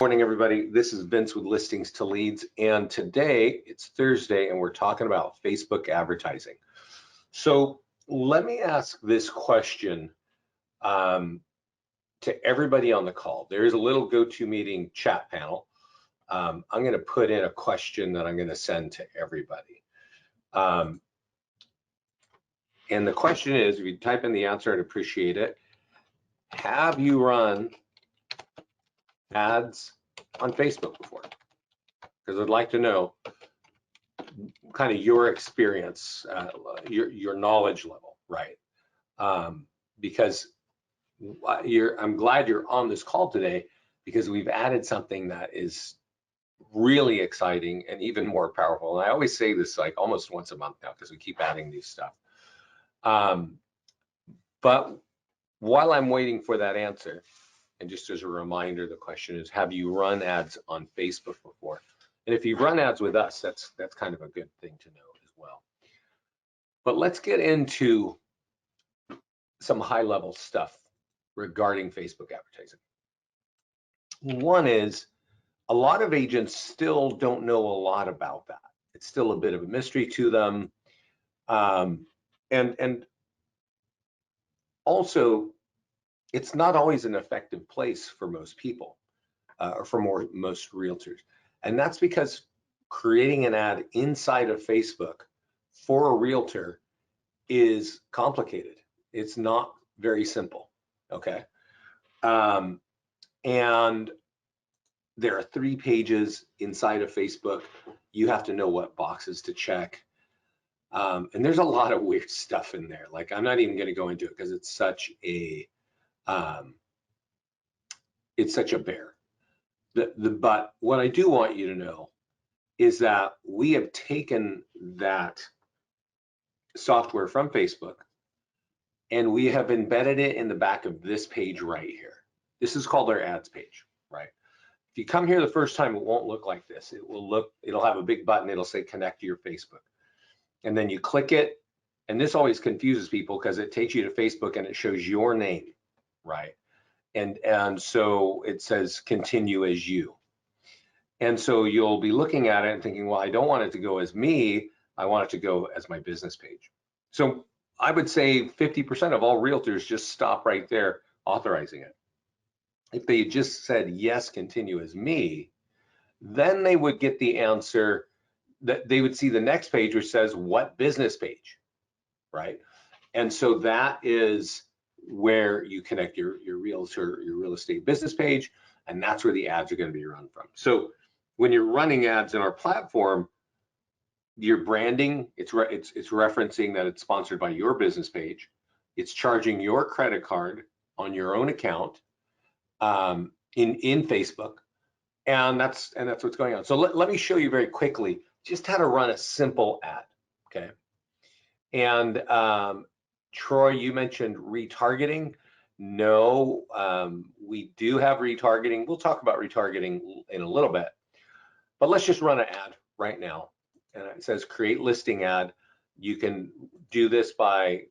Morning, everybody. This is Vince with Listings to Leads, and today it's Thursday, and we're talking about Facebook advertising. So let me ask this question to everybody on the call. There is a little GoToMeeting chat panel. I'm going to put in a question that I'm going to send to everybody. And the question is, if you type in the answer, I'd appreciate it. Have you run ads on Facebook before? Because I'd like to know kind of your experience, your knowledge level, right? Because I'm glad you're on this call today, because we've added something that is really exciting and even more powerful. And I always say this like almost once a month now, because we keep adding new stuff. But while I'm waiting for that answer, and just as a reminder, the question is, have you run ads on Facebook before? And if you've run ads with us, that's kind of a good thing to know as well. But let's get into some high-level stuff regarding Facebook advertising. One is, a lot of agents still don't know a lot about that. It's still a bit of a mystery to them. And also, it's not always an effective place for most people, or for most realtors. And that's because creating an ad inside of Facebook for a realtor is complicated. It's not very simple, okay? And there are 3 pages inside of Facebook. You have to know what boxes to check. And there's a lot of weird stuff in there. Like, I'm not even gonna go into it because it's such a bear. But what I do want you to know is that we have taken that software from Facebook and we have embedded it in the back of this page right here. This is called our ads page, right? If you come here the first time, it won't look like this. It'll have a big button. It'll say connect to your Facebook. And then you click it. And this always confuses people because it takes you to Facebook and it shows your name, right? And so it says continue as you. And so you'll be looking at it and thinking, well, I don't want it to go as me. I want it to go as my business page. So I would say 50% of all realtors just stop right there authorizing it. If they just said, yes, continue as me, then they would get the answer that they would see the next page, which says what business page, right? And so that is where you connect your realtor, your real estate business page, and that's where the ads are going to be run from. So when you're running ads in our platform, your branding, it's referencing that it's sponsored by your business page. It's charging your credit card on your own account in Facebook, and that's what's going on. So let me show you very quickly just how to run a simple ad, okay? And Troy, you mentioned retargeting. No, we do have retargeting. We'll talk about retargeting in a little bit, but let's just run an ad right now. And it says create listing ad. You can do this by,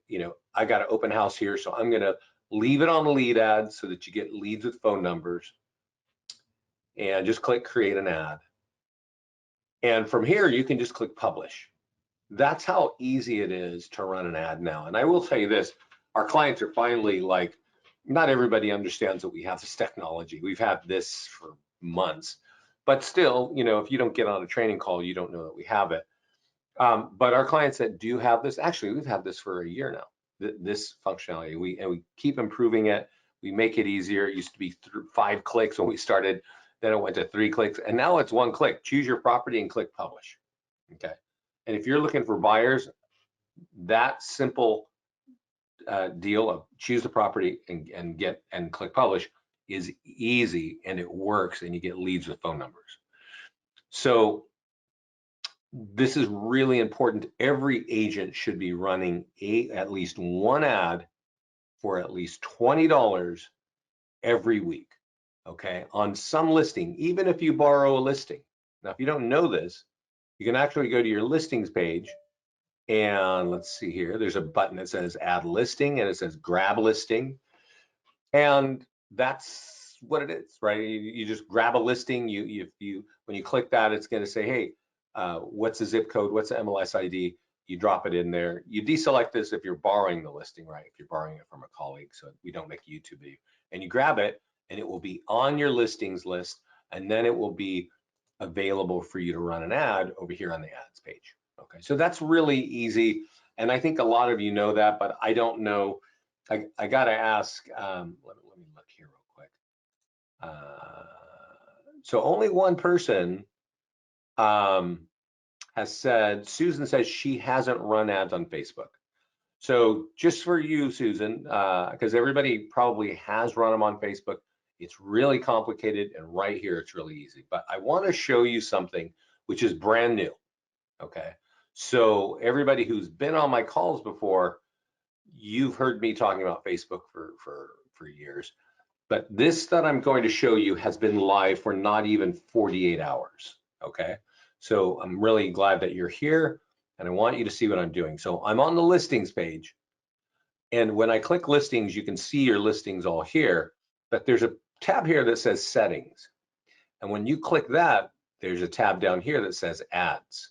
I got an open house here, so I'm gonna leave it on the lead ad so that you get leads with phone numbers, and just click create an ad. And from here, you can just click publish. That's how easy it is to run an ad now. And I will tell you this, our clients are finally like, not everybody understands that we have this technology. We've had this for months, but still, if you don't get on a training call, you don't know that we have it. But our clients that do have this, actually, we've had this for a year now, this functionality. We keep improving it. We make it easier. It used to be 5 clicks when we started, then it went to 3 clicks, and now it's 1 click. Choose your property and click publish, okay? And if you're looking for buyers, that simple deal of choose the property and click publish is easy, and it works, and you get leads with phone numbers. So this is really important. Every agent should be running at least 1 ad for at least $20 every week, okay, on some listing, even if you borrow a listing. Now, if you don't know this, you can actually go to your listings page, and let's see here, there's a button that says add listing, and it says grab listing, and that's what it is, right? You just grab a listing. When you click that, it's going to say, hey, what's the zip code? What's the MLS ID? You drop it in there. You deselect this if you're borrowing the listing, right? If you're borrowing it from a colleague, so we don't make a YouTube video. And you grab it, and it will be on your listings list, and then it will be available for you to run an ad over here on the ads page. Okay, so that's really easy, and I think a lot of you know that, but I don't know. I gotta ask. Let me look here real quick. So only one person has said. Susan says she hasn't run ads on Facebook. So just for you, Susan, because everybody probably has run them on Facebook. It's really complicated, and right here it's really easy. But I want to show you something which is brand new. Okay, so everybody who's been on my calls before, you've heard me talking about Facebook for years. But this that I'm going to show you has been live for not even 48 hours. Okay, so I'm really glad that you're here, and I want you to see what I'm doing. So I'm on the listings page, and when I click listings, you can see your listings all here, but there's a tab here that says settings. And when you click that, there's a tab down here that says ads.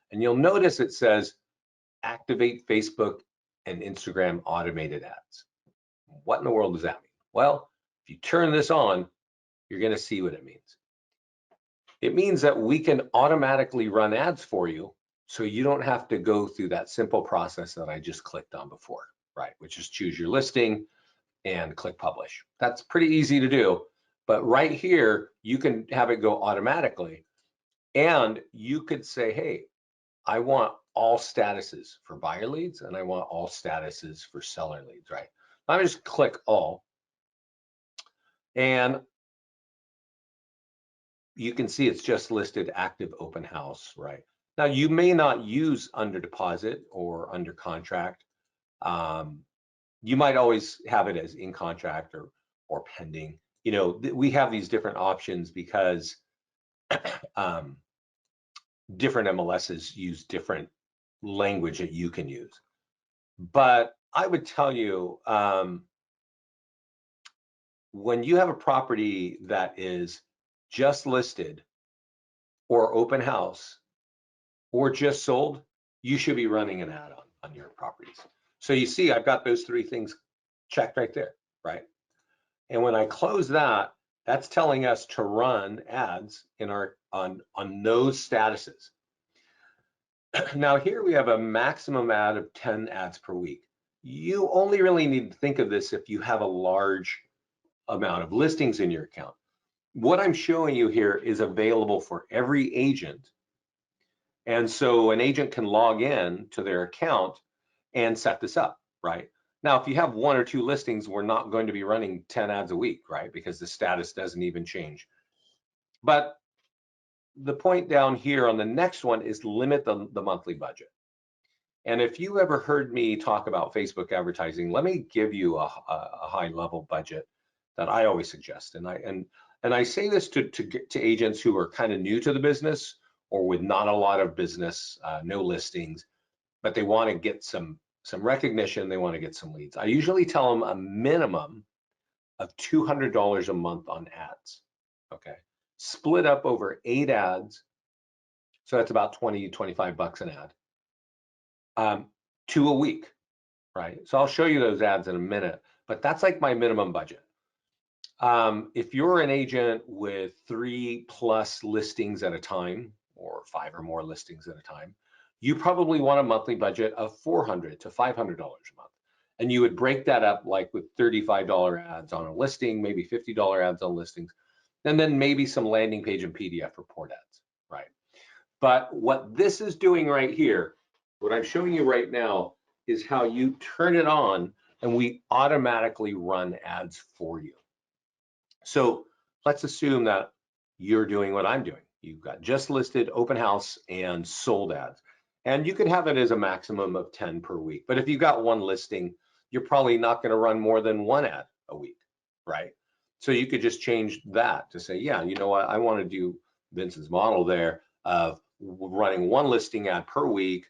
And you'll notice it says activate Facebook and Instagram automated ads. What in the world does that mean? Well, if you turn this on, you're going to see what it means. It means that we can automatically run ads for you, so you don't have to go through that simple process that I just clicked on before, right? Which is choose your listing and click publish. That's pretty easy to do, but right here, you can have it go automatically, and you could say, hey, I want all statuses for buyer leads, and I want all statuses for seller leads, right? I'm just click all, and you can see it's just listed active open house, right? Now, you may not use under deposit or under contract. You might always have it as in contract or pending. You know, we have these different options because different MLSs use different language that you can use. But I would tell you, when you have a property that is just listed or open house or just sold, you should be running an ad on your properties. So you see, I've got those three things checked right there, right? And when I close that, that's telling us to run ads in our on those statuses. Now here we have a maximum ad of 10 ads per week. You only really need to think of this if you have a large amount of listings in your account. What I'm showing you here is available for every agent. And so an agent can log in to their account and set this up, right? Now, if you have one or two listings, we're not going to be running 10 ads a week, right? Because the status doesn't even change. But the point down here on the next one is limit the monthly budget. And if you ever heard me talk about Facebook advertising, let me give you a high level budget that I always suggest. And I say this to agents who are kind of new to the business or with not a lot of business, no listings, but they want to get some recognition, they want to get some leads. I usually tell them a minimum of $200 a month on ads, okay? Split up over 8 ads, so that's about 20, 25 bucks an ad, 2 a week, right? So I'll show you those ads in a minute, but that's like my minimum budget. If you're an agent with 3+ listings at a time, or 5 or more listings at a time, you probably want a monthly budget of $400 to $500 a month. And you would break that up like with $35 ads on a listing, maybe $50 ads on listings, and then maybe some landing page and PDF report ads, right? But what this is doing right here, what I'm showing you right now, is how you turn it on and we automatically run ads for you. So let's assume that you're doing what I'm doing. You've got just listed, open house, and sold ads. And you could have it as a maximum of 10 per week. But if you've got one listing, you're probably not going to run more than 1 ad a week, right? So you could just change that to say, yeah, you know what, I want to do Vincent's model there of running 1 listing ad per week.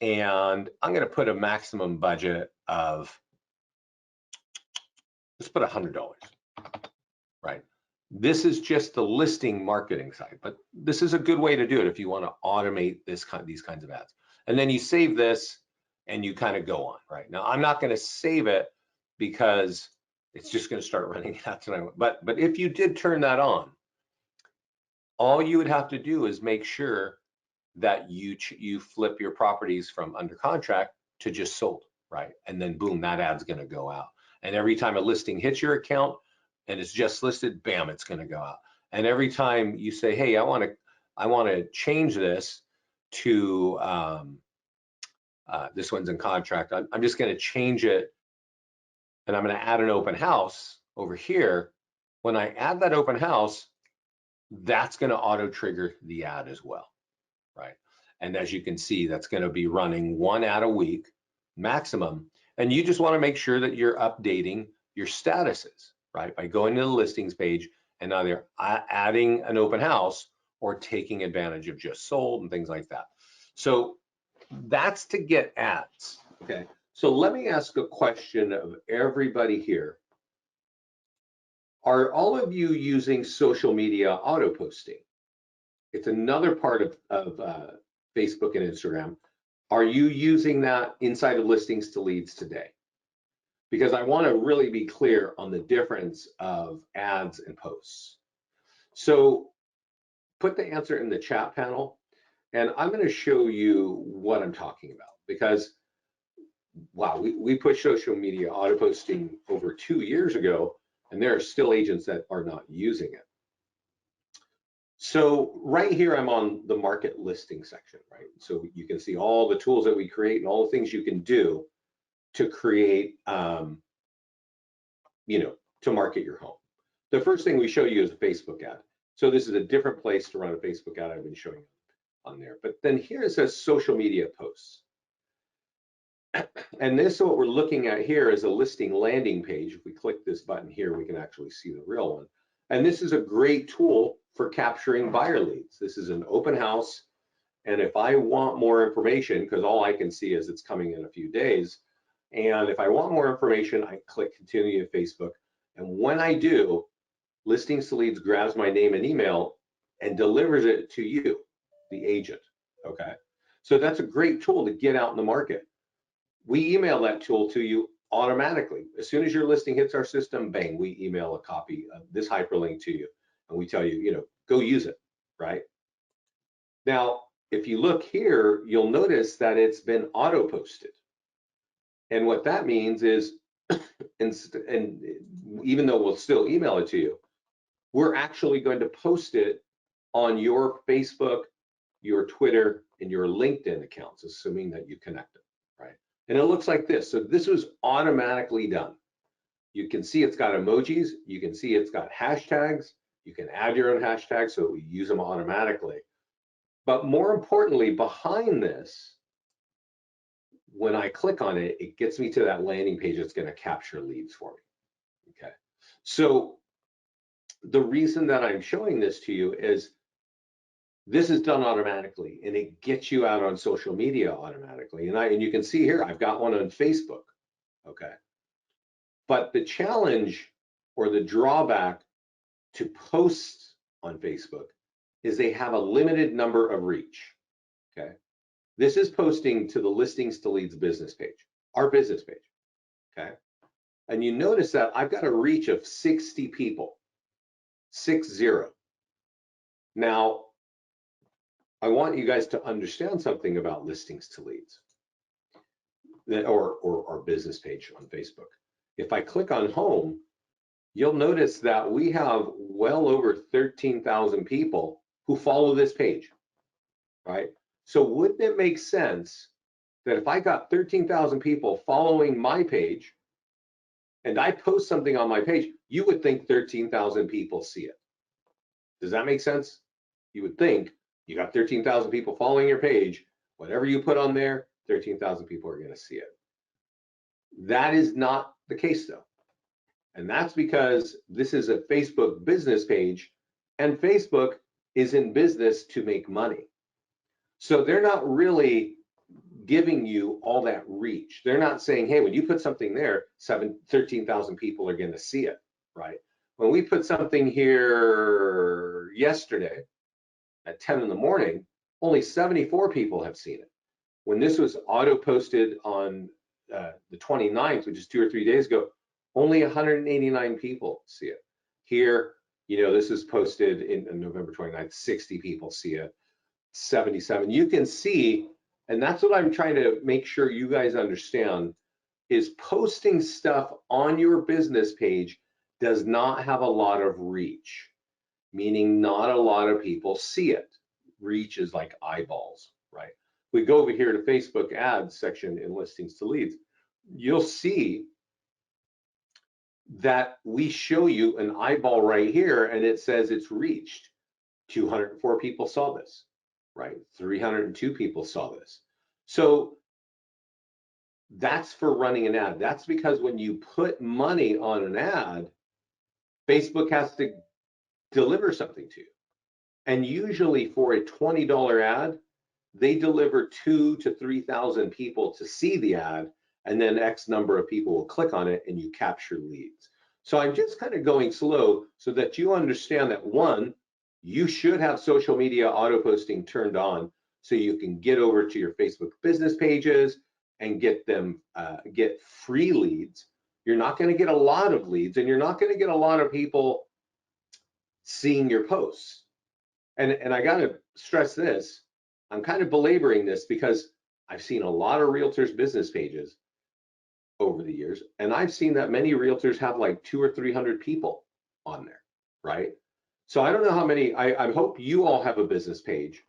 And I'm going to put a maximum budget of, let's put $100. right? This is just the listing marketing side, but this is a good way to do it if you want to automate these kinds of ads. And then you save this and you kind of go on, right? Now, I'm not going to save it because it's just going to start running ads. But if you did turn that on, all you would have to do is make sure that you flip your properties from under contract to just sold, right? And then boom, that ad's going to go out. And every time a listing hits your account and it's just listed, bam, it's going to go out. And every time you say, hey, I want to change this to this one's in contract, I'm just going to change it, and I'm going to add an open house over here. When I add that open house, that's going to auto trigger the ad as well, right? And as you can see, that's going to be running 1 ad a week maximum. And you just want to make sure that you're updating your statuses, right? By going to the listings page and either adding an open house or taking advantage of just sold and things like that. So that's to get ads, okay? So let me ask a question of everybody here. Are all of you using social media auto posting? It's another part of Facebook and Instagram. Are you using that inside of listings to leads today? Because I want to really be clear on the difference of ads and posts. So put the answer in the chat panel, and I'm going to show you what I'm talking about. Because, wow, we pushed social media auto posting over 2 years ago, and there are still agents that are not using it. So right here, I'm on the market listing section, right? So you can see all the tools that we create and all the things you can do to create, to market your home. The first thing we show you is a Facebook ad. So this is a different place to run a Facebook ad I've been showing on there. But then here it says social media posts. And this, what we're looking at here is a listing landing page. If we click this button here, we can actually see the real one. And this is a great tool for capturing buyer leads. This is an open house. And if I want more information, because all I can see is it's coming in a few days, and if I want more information, I click continue to Facebook. And when I do, Listings to Leads grabs my name and email and delivers it to you, the agent, okay? So that's a great tool to get out in the market. We email that tool to you automatically. As soon as your listing hits our system, bang, we email a copy of this hyperlink to you, and we tell you, go use it, right? Now, if you look here, you'll notice that it's been auto posted. And what that means is, and even though we'll still email it to you, we're actually going to post it on your Facebook, your Twitter, and your LinkedIn accounts, assuming that you connect them, right? And it looks like this. So this was automatically done. You can see it's got emojis. You can see it's got hashtags. You can add your own hashtags, so we use them automatically. But more importantly, behind this, when I click on it, it gets me to that landing page that's going to capture leads for me, okay? So the reason that I'm showing this to you is this is done automatically, and it gets you out on social media automatically. And you can see here, I've got one on Facebook, okay? But the challenge or the drawback to posts on Facebook is they have a limited number of reach, okay? This is posting to the Listings to Leads business page, our business page, okay? And you notice that I've got a reach of 60 people, 60. Now, I want you guys to understand something about Listings to Leads or our business page on Facebook. If I click on home, you'll notice that we have well over 13,000 people who follow this page, right? So wouldn't it make sense that if I got 13,000 people following my page and I post something on my page, you would think 13,000 people see it? Does that make sense? You would think you got 13,000 people following your page, whatever you put on there, 13,000 people are going to see it. That is not the case though. And that's because this is a Facebook business page, and Facebook is in business to make money. So they're not really giving you all that reach. They're not saying, hey, when you put something there, 13,000 people are going to see it, right? when we put something here yesterday at 10 in the morning, only 74 people have seen it. When this was auto posted on the 29th, which is 2 or 3 days ago, only 189 people see it. Here, this is posted in November 29th, 60 people see it, 77. You can see, and that's what I'm trying to make sure you guys understand, is posting stuff on your business page does not have a lot of reach, meaning not a lot of people see it. Reach is like eyeballs, right? We go over here to Facebook ads section in listings to leads, you'll see that we show you an eyeball right here and it says it's reached. 204 people saw this, right? 302 people saw this. So that's for running an ad. That's because when you put money on an ad, Facebook has to deliver something to you. And usually for a $20 ad, they deliver 2,000 to 3,000 people to see the ad, and then X number of people will click on it and you capture leads. So I'm just kind of going slow so that you understand that, one, you should have social media auto posting turned on so you can get over to your Facebook business pages and get them, get free leads. You're not going to get a lot of leads and you're not going to get a lot of people seeing your posts. And I got to stress this, I'm kind of belaboring this because I've seen a lot of realtors' business pages over the years, and I've seen that many realtors have like 200 or 300 people on there, right? So I don't know how many, I hope you all have a business page,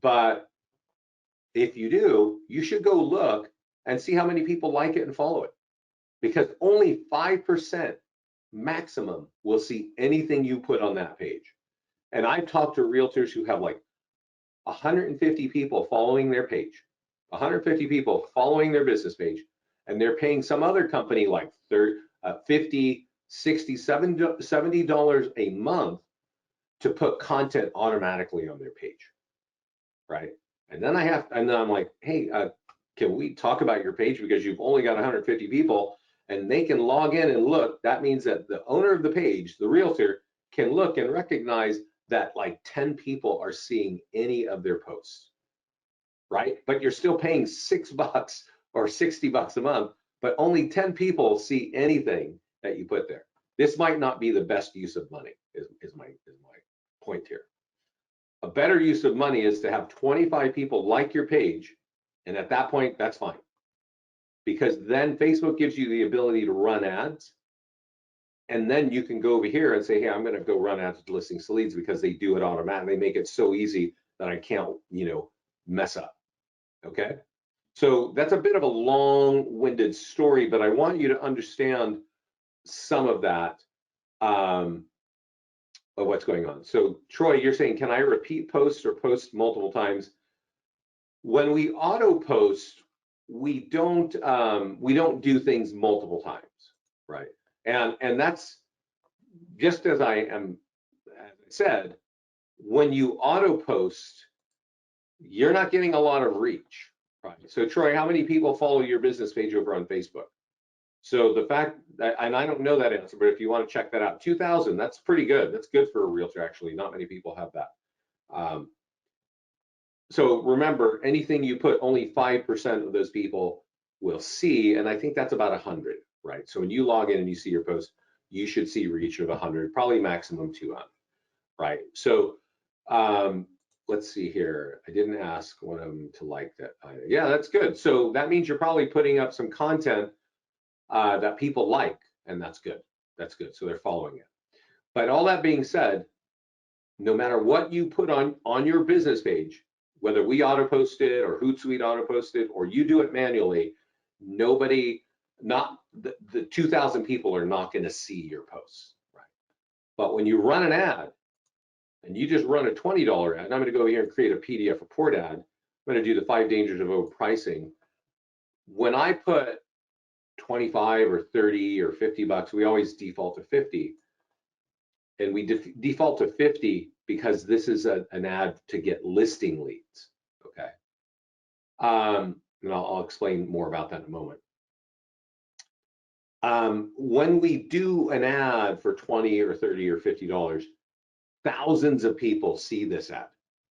but if you do, you should go look and see how many people like it and follow it, because only 5% maximum will see anything you put on that page. And I've talked to realtors who have like 150 people following their page, 150 people following their business page, and they're paying some other company like $50, $60, $70 a month to put content automatically on their page, right? And then I'm like, hey, can we talk about your page, because you've only got 150 people and they can log in and look. That means that the owner of the page, the realtor, can look and recognize that like 10 people are seeing any of their posts, right? But you're still paying $6 or $60 a month, but only 10 people see anything that you put there. This might not be the best use of money, is my point here. A better use of money is to have 25 people like your page, and at that point, that's fine. Because then Facebook gives you the ability to run ads, and then you can go over here and say, hey, I'm going to go run ads to listings to leads, because they do it automatically. They make it so easy that I can't, mess up. Okay. So that's a bit of a long-winded story, but I want you to understand some of that of what's going on. So Troy, you're saying, can I repeat posts or post multiple times? When we auto post, we don't do things multiple times, right? And that's just as I said, when you auto post, you're not getting a lot of reach, right? So Troy, how many people follow your business page over on Facebook? So the fact that, and I don't know that answer, but if you want to check that out, 2,000, that's pretty good. That's good for a realtor, actually. Not many people have that. So remember, anything you put, only 5% of those people will see, and I think that's about 100, right? So when you log in and you see your post, you should see reach of 100, probably maximum 200, right? So let's see here. I didn't ask one of them to like that. Yeah, that's good. So that means you're probably putting up some content that people like, and that's good. That's good. So they're following it. But all that being said, no matter what you put on your business page, whether we auto post it or Hootsuite auto post it or you do it manually, not the 2,000 people are not going to see your posts, right? But when you run an ad and you just run a $20 ad, and I'm going to go here and create a PDF report ad. I'm going to do the 5 dangers of overpricing. When I put 25 or 30 or $50, we always default to 50. And we default to 50 because this is an ad to get listing leads, okay? And I'll explain more about that in a moment. When we do an ad for 20 or 30 or $50, thousands of people see this ad.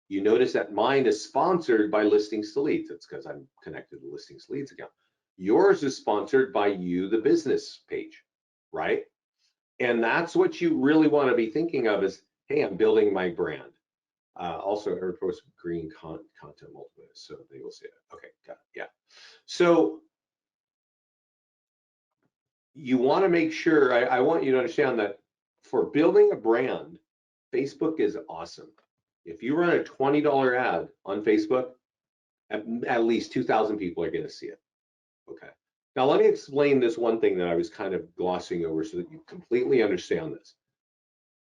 You notice that mine is sponsored by Listings to Leads. It's because I'm connected to Listings to Leads account. Yours is sponsored by you, the business page, right? And that's what you really want to be thinking of is, hey, I'm building my brand. Also, I post green content multiple, so they will see it. Okay, got it. Yeah. So you want to make sure, I want you to understand that for building a brand, Facebook is awesome. If you run a $20 ad on Facebook, at least 2,000 people are going to see it. Okay. Now let me explain this one thing that I was kind of glossing over so that you completely understand this.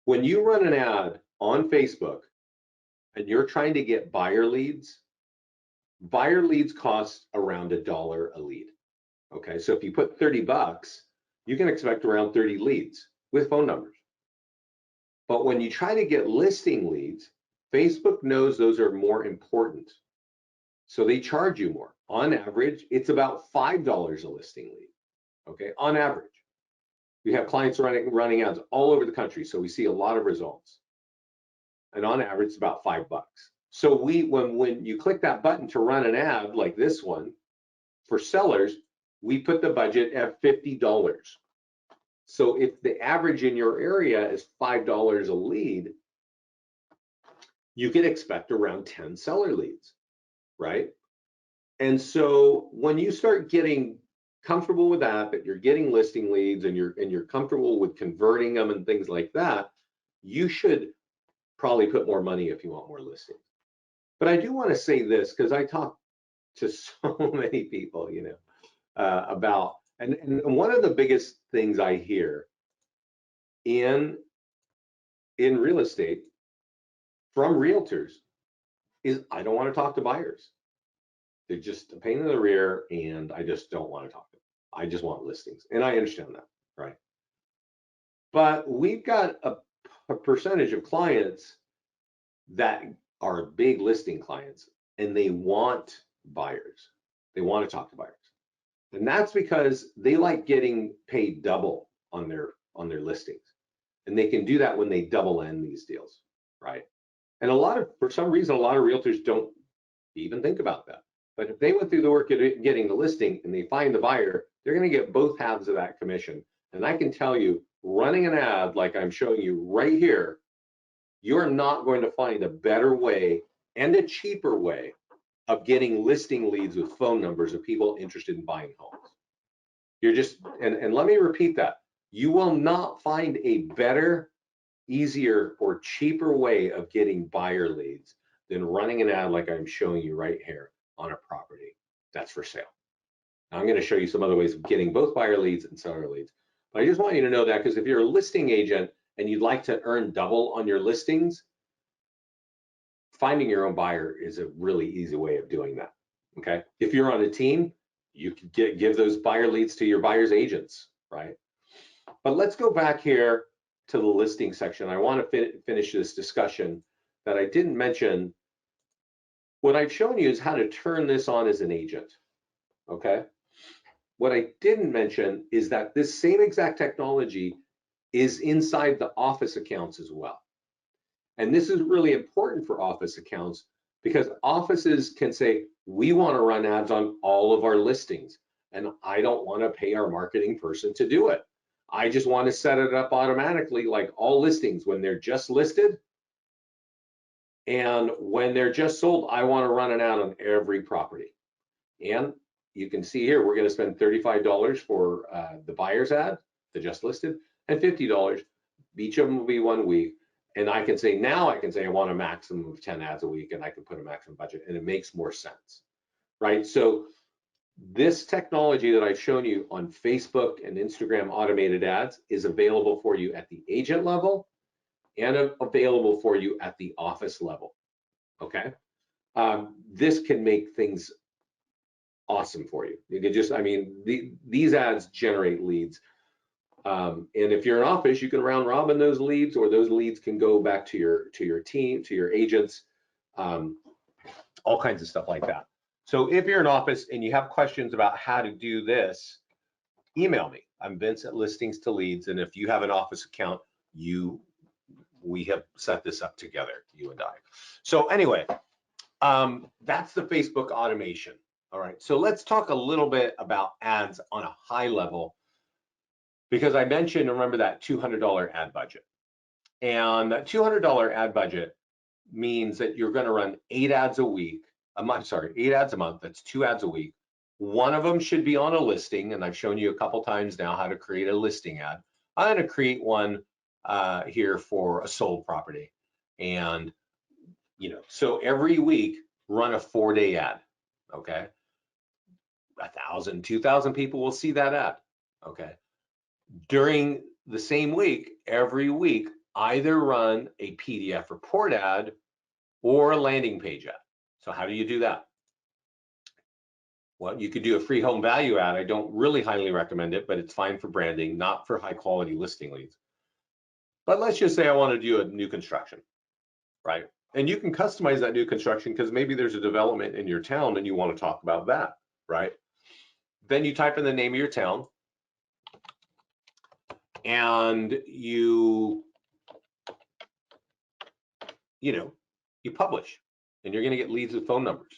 When you run an ad on Facebook and you're trying to get buyer leads cost around $1 a lead. Okay, so if you put 30 bucks, you can expect around 30 leads with phone numbers. But when you try to get listing leads, Facebook knows those are more important. So they charge you more. On average, it's about $5 a listing lead. Okay, on average. We have clients running ads all over the country, so we see a lot of results. And on average, it's about $5. So when you click that button to run an ad like this one, for sellers, we put the budget at $50. So if the average in your area is $5 a lead, you can expect around 10 seller leads, right? And so when you start getting comfortable with that you're getting listing leads and you're comfortable with converting them and things like that, you should probably put more money if you want more listings. But I do want to say this because I talk to so many people, you know, about, and one of the biggest things I hear in real estate from realtors is, I don't want to talk to buyers. They're just a pain in the rear and I just don't want to talk to them. I just want listings. And I understand that, right? But we've got a percentage of clients that are big listing clients and they want buyers. They want to talk to buyers. And that's because they like getting paid double on their listings. And they can do that when they double end these deals, right? And for some reason, a lot of realtors don't even think about that. But if they went through the work of getting the listing and they find the buyer, they're going to get both halves of that commission. And I can tell you, running an ad like I'm showing you right here, you're not going to find a better way and a cheaper way of getting listing leads with phone numbers of people interested in buying homes. You're just, and let me repeat that, you will not find a better, easier, or cheaper way of getting buyer leads than running an ad like I'm showing you right here on a property that's for sale. Now, I'm going to show you some other ways of getting both buyer leads and seller leads. But I just want you to know that because if you're a listing agent and you'd like to earn double on your listings, finding your own buyer is a really easy way of doing that. Okay. If you're on a team, you can give those buyer leads to your buyer's agents, right? But let's go back here to the listing section. I want to finish this discussion that I didn't mention. What I've shown you is how to turn this on as an agent, okay? What I didn't mention is that this same exact technology is inside the office accounts as well. And this is really important for office accounts because offices can say, we want to run ads on all of our listings, and I don't want to pay our marketing person to do it. I just want to set it up automatically, like all listings when they're just listed. And when they're just sold, I want to run an ad on every property. And you can see here, we're going to spend $35 for the buyer's ad, the just listed, and $50. Each of them will be 1 week. And I can say, now I can say I want a maximum of 10 ads a week, and I can put a maximum budget, and it makes more sense, right? So this technology that I've shown you on Facebook and Instagram automated ads is available for you at the agent level and available for you at the office level, okay? This can make things awesome for you. You can just, I mean, these ads generate leads. And if you're an office, you can round robin those leads, or those leads can go back to your team, to your agents, all kinds of stuff like that. So if you're an office and you have questions about how to do this, email me. I'm Vince at Listings to Leads, and if you have an office account, we have set this up together, you and I. So anyway, that's the Facebook automation. All right, so let's talk a little bit about ads on a high level, because I mentioned, remember that $200 ad budget. And that $200 ad budget means that you're going to run 8 ads a week, a month, sorry, 8 ads a month. That's 2 ads a week. One of them should be on a listing, and I've shown you a couple times now how to create a listing ad. I'm going to create one here for a sold property, and so every week run a 4-day ad. Okay, 1,000, 2,000 people will see that ad. Okay, during the same week, every week, either run a PDF report ad or a landing page ad. So how do you do that? Well, you could do a free home value ad. I don't really highly recommend it, but it's fine for branding, not for high quality listing leads. But let's just say I want to do a new construction, right? And you can customize that new construction because maybe there's a development in your town and you want to talk about that, right? Then you type in the name of your town and you publish, and you're going to get leads with phone numbers,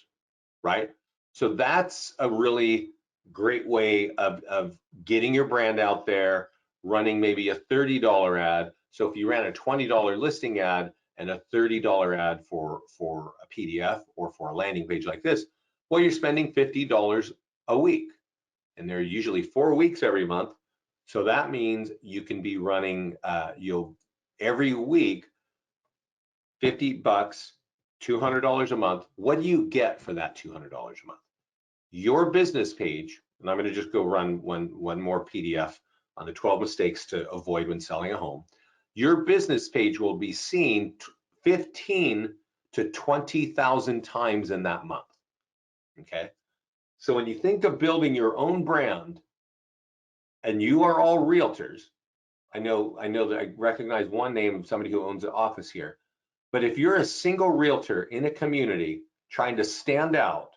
right? So that's a really great way of getting your brand out there, running maybe a $30 ad. So if you ran a $20 listing ad and a $30 ad for a PDF or for a landing page like this, well, you're spending $50 a week, and there are usually 4 weeks every month. So that means you can be running every week, 50 bucks, $200 a month. What do you get for that $200 a month? Your business page, and I'm going to just go run one more PDF on the 12 mistakes to avoid when selling a home. Your business page will be seen 15 to 20,000 times in that month. Okay, so when you think of building your own brand, and you are all realtors, I know that I recognize one name of somebody who owns an office here. But if you're a single realtor in a community trying to stand out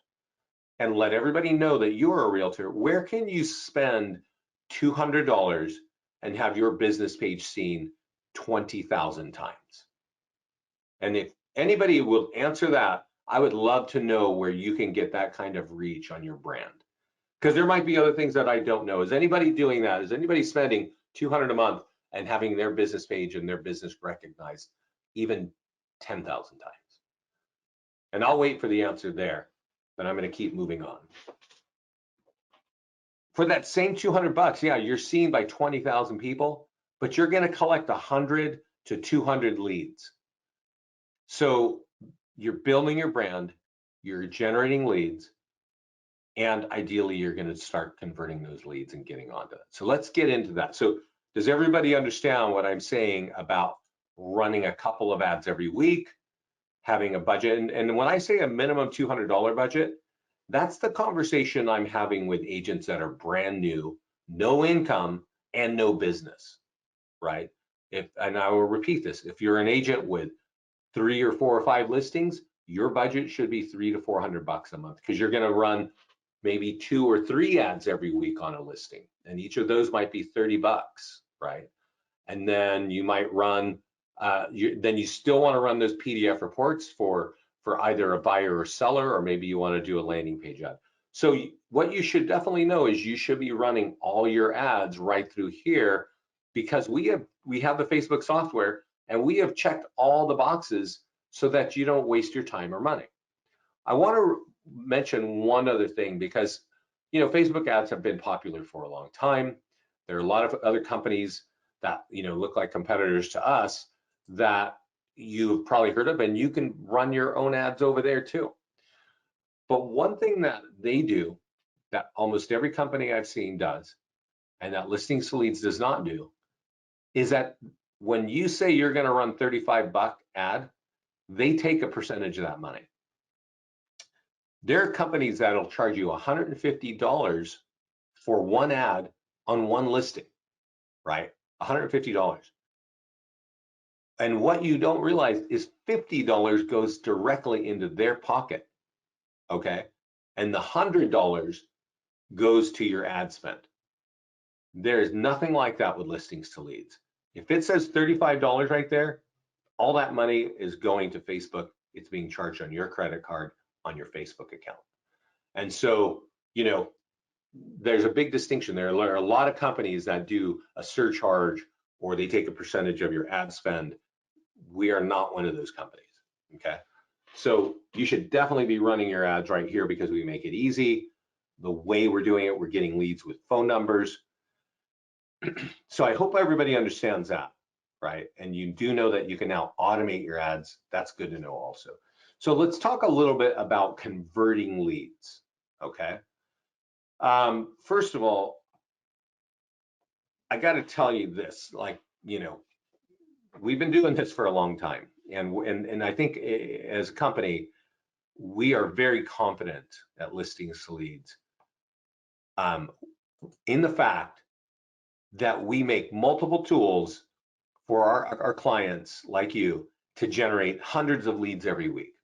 and let everybody know that you're a realtor, where can you spend $200 and have your business page seen 20,000 times? And if anybody will answer that, I would love to know where you can get that kind of reach on your brand. Because there might be other things that I don't know. Is anybody doing that? Is anybody spending $200 a month and having their business page and their business recognized even 10,000 times? And I'll wait for the answer there, but I'm going to keep moving on. For that same 200 bucks, yeah, you're seen by 20,000 people, but you're going to collect 100 to 200 leads. So you're building your brand, you're generating leads, and ideally you're going to start converting those leads and getting onto that. So let's get into that. So does everybody understand what I'm saying about running a couple of ads every week, having a budget? And when I say a minimum $200 budget, that's the conversation I'm having with agents that are brand new, no income and no business, right? And I will repeat this, if you're an agent with 3 or 4 or 5 listings, your budget should be $300 to $400 a month, because you're going to run maybe 2 or 3 ads every week on a listing, and each of those might be $30, right? And then you might run, then you still want to run those PDF reports for either a buyer or seller, or maybe you want to do a landing page ad. So what you should definitely know is you should be running all your ads right through here, because we have the Facebook software and we have checked all the boxes so that you don't waste your time or money. I want to mention one other thing, because Facebook ads have been popular for a long time. There are a lot of other companies that look like competitors to us that you've probably heard of, and you can run your own ads over there too. But one thing that they do that almost every company I've seen does, and that Listings to Leads does not do, is that when you say you're going to run $35 ad, they take a percentage of that money. There are companies that'll charge you $150 for one ad on one listing, right? $150. And what you don't realize is $50 goes directly into their pocket, okay? And the $100 goes to your ad spend. There's nothing like that with listings to leads. If it says $35 right there, all that money is going to Facebook. It's being charged on your credit card on your Facebook account. And so, you know, there's a big distinction there. There are a lot of companies that do a surcharge or they take a percentage of your ad spend. We are not one of those companies, okay? So you should definitely be running your ads right here because we make it easy. The way we're doing it, we're getting leads with phone numbers. So I hope everybody understands that, right? And you do know that you can now automate your ads. That's good to know also. So let's talk a little bit about converting leads, okay? First of all, I got to tell you this, like, you know, we've been doing this for a long time. And I think as a company, we are very confident at listings to leads in the fact that we make multiple tools for our clients like you to generate hundreds of leads every week.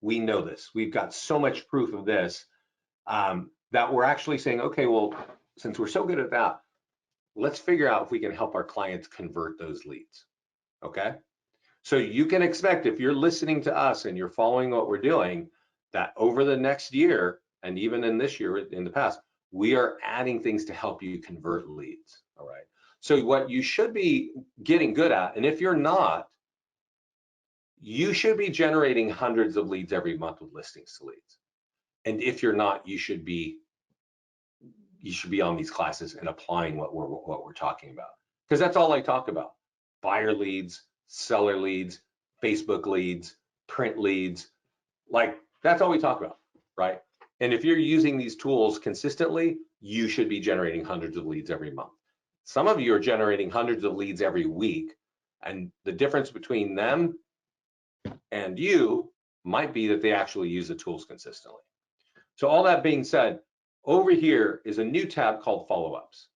We know this. We've got so much proof of this that we're actually saying, okay, well, since we're so good at that, let's figure out if we can help our clients convert those leads, okay? So you can expect if you're listening to us and you're following what we're doing, that over the next year, and even in this year, in the past, we are adding things to help you convert leads, all right? So what you should be getting good at, and if you're not, you should be generating hundreds of leads every month with listings to leads. And if you're not, you should be on these classes and applying what we're talking about. Because that's all I talk about. Buyer leads, seller leads, Facebook leads, print leads. Like, that's all we talk about, right? And if you're using these tools consistently, you should be generating hundreds of leads every month. Some of you are generating hundreds of leads every week, and the difference between them and you might be that they actually use the tools consistently. So all that being said, over here is a new tab called follow-ups.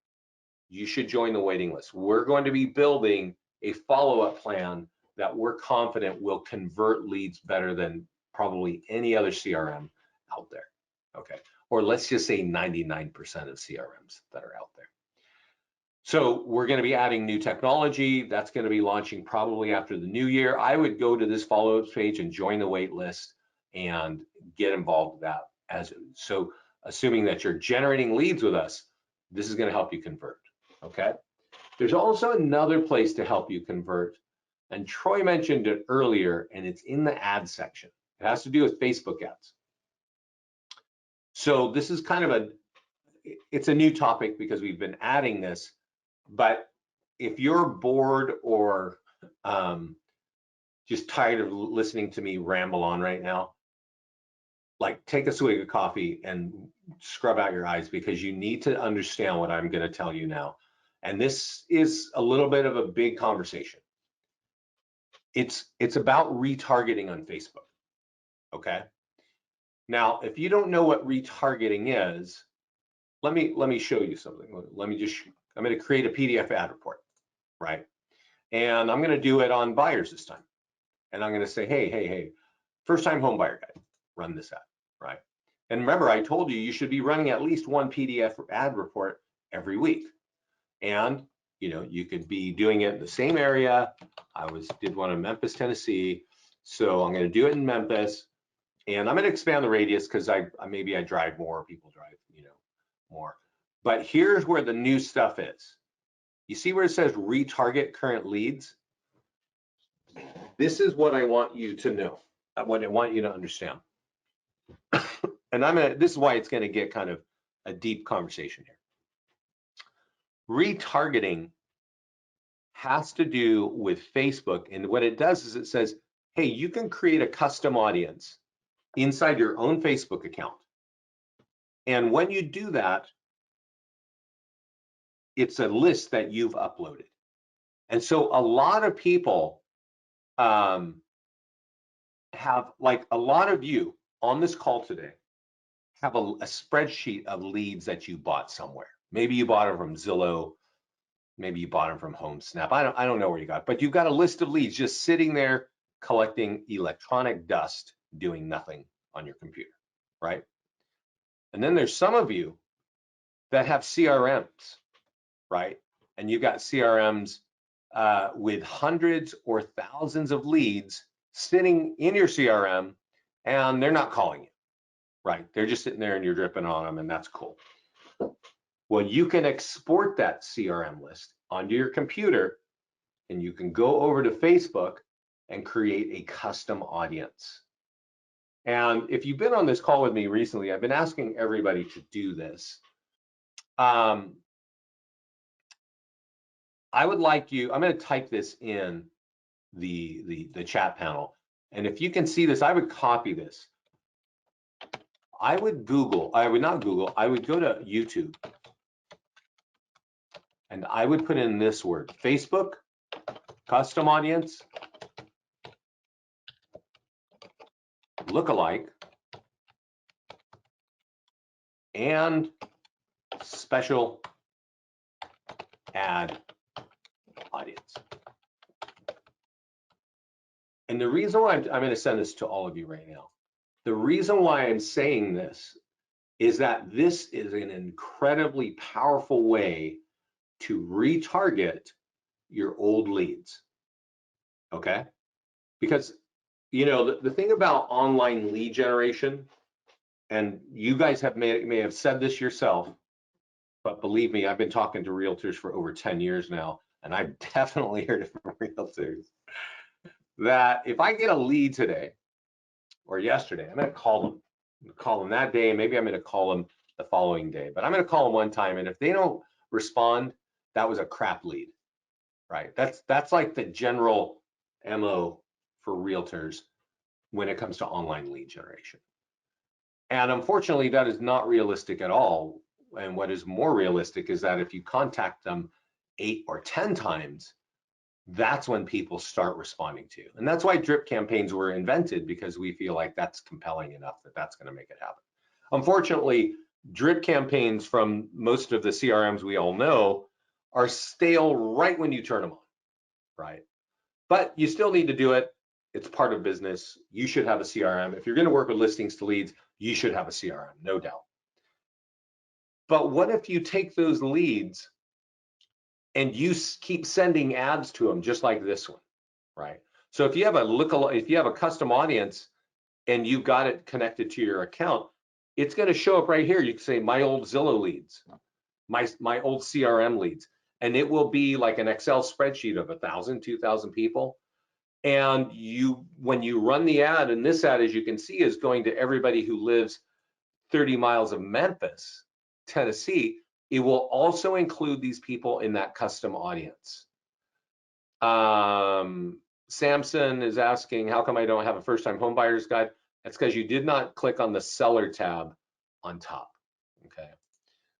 You should join the waiting list. We're going to be building a follow-up plan that we're confident will convert leads better than probably any other CRM out there, okay? Or let's just say 99% of CRMs that are out there. So we're going to be adding new technology. That's going to be launching probably after the new year. I would go to this follow-ups page and join the wait list and get involved with that. So assuming that you're generating leads with us, this is going to help you convert, okay? There's also another place to help you convert, and Troy mentioned it earlier, and it's in the ad section. It has to do with Facebook ads. So this is kind of it's a new topic because we've been adding this, but if you're bored or just tired of listening to me ramble on right now, like, take a swig of coffee and scrub out your eyes, because you need to understand what I'm going to tell you now. And this is a little bit of a big conversation. It's about retargeting on Facebook, okay? Now, if you don't know what retargeting is, let me show you something. I'm going to create a PDF ad report, right? And I'm going to do it on buyers this time. And I'm going to say, hey, first time home buyer guide, run this ad, right? And remember, I told you should be running at least one PDF ad report every week. And you know, you could be doing it in the same area. I did one in Memphis, Tennessee. So I'm going to do it in Memphis, and I'm going to expand the radius because maybe I drive more, people drive, you know, more. But here's where the new stuff is. You see where it says retarget current leads? This is what I want you to know, what I want you to understand. And this is why it's going to get kind of a deep conversation here. Retargeting has to do with Facebook, and what it does is it says, hey, you can create a custom audience inside your own Facebook account. And when you do that, it's a list that you've uploaded. And so a lot of people have, like a lot of you on this call today, have a spreadsheet of leads that you bought somewhere. Maybe you bought them from Zillow, maybe you bought them from HomeSnap. I don't know where you got, but you've got a list of leads just sitting there collecting electronic dust, doing nothing on your computer, right? And then there's some of you that have CRMs, right? And you've got CRMs with hundreds or thousands of leads sitting in your CRM, and they're not calling you, right? They're just sitting there and you're dripping on them, and that's cool. Well, you can export that CRM list onto your computer, and you can go over to Facebook and create a custom audience. And if you've been on this call with me recently, I've been asking everybody to do this. I would like you, I'm going to type this in the chat panel. And if you can see this, I would copy this. I would go to YouTube, and I would put in this word, Facebook, custom audience, lookalike, and special ad audience. And the reason why I'm going to send this to all of you right now, the reason why I'm saying this is that this is an incredibly powerful way to retarget your old leads, okay? Because, you know, the thing about online lead generation, and you guys may have said this yourself, but believe me, I've been talking to realtors for over 10 years now, and I've definitely heard it from realtors that if I get a lead today or yesterday, I'm going to call them that day, and maybe I'm going to call them the following day, but I'm going to call them one time, and if they don't respond, that was a crap lead, right? That's like the general MO for realtors when it comes to online lead generation. And unfortunately, that is not realistic at all. And what is more realistic is that if you contact them 8 or 10 times, that's when people start responding to you. And that's why drip campaigns were invented, because we feel like that's compelling enough that that's going to make it happen. Unfortunately, drip campaigns from most of the CRMs we all know are stale right when you turn them on, right? But you still need to do it. It's part of business. You should have a CRM. If you're going to work with listings to leads, you should have a CRM, no doubt. But what if you take those leads and you keep sending ads to them, just like this one, right? So if you have a custom audience and you've got it connected to your account, it's going to show up right here. You can say my old Zillow leads, my old CRM leads, and it will be like an Excel spreadsheet of 1,000, 2,000 people. And when you run the ad, and this ad, as you can see, is going to everybody who lives 30 miles of Memphis, Tennessee, it will also include these people in that custom audience. Samson is asking, how come I don't have a first-time home buyer's guide? That's because you did not click on the seller tab on top, okay?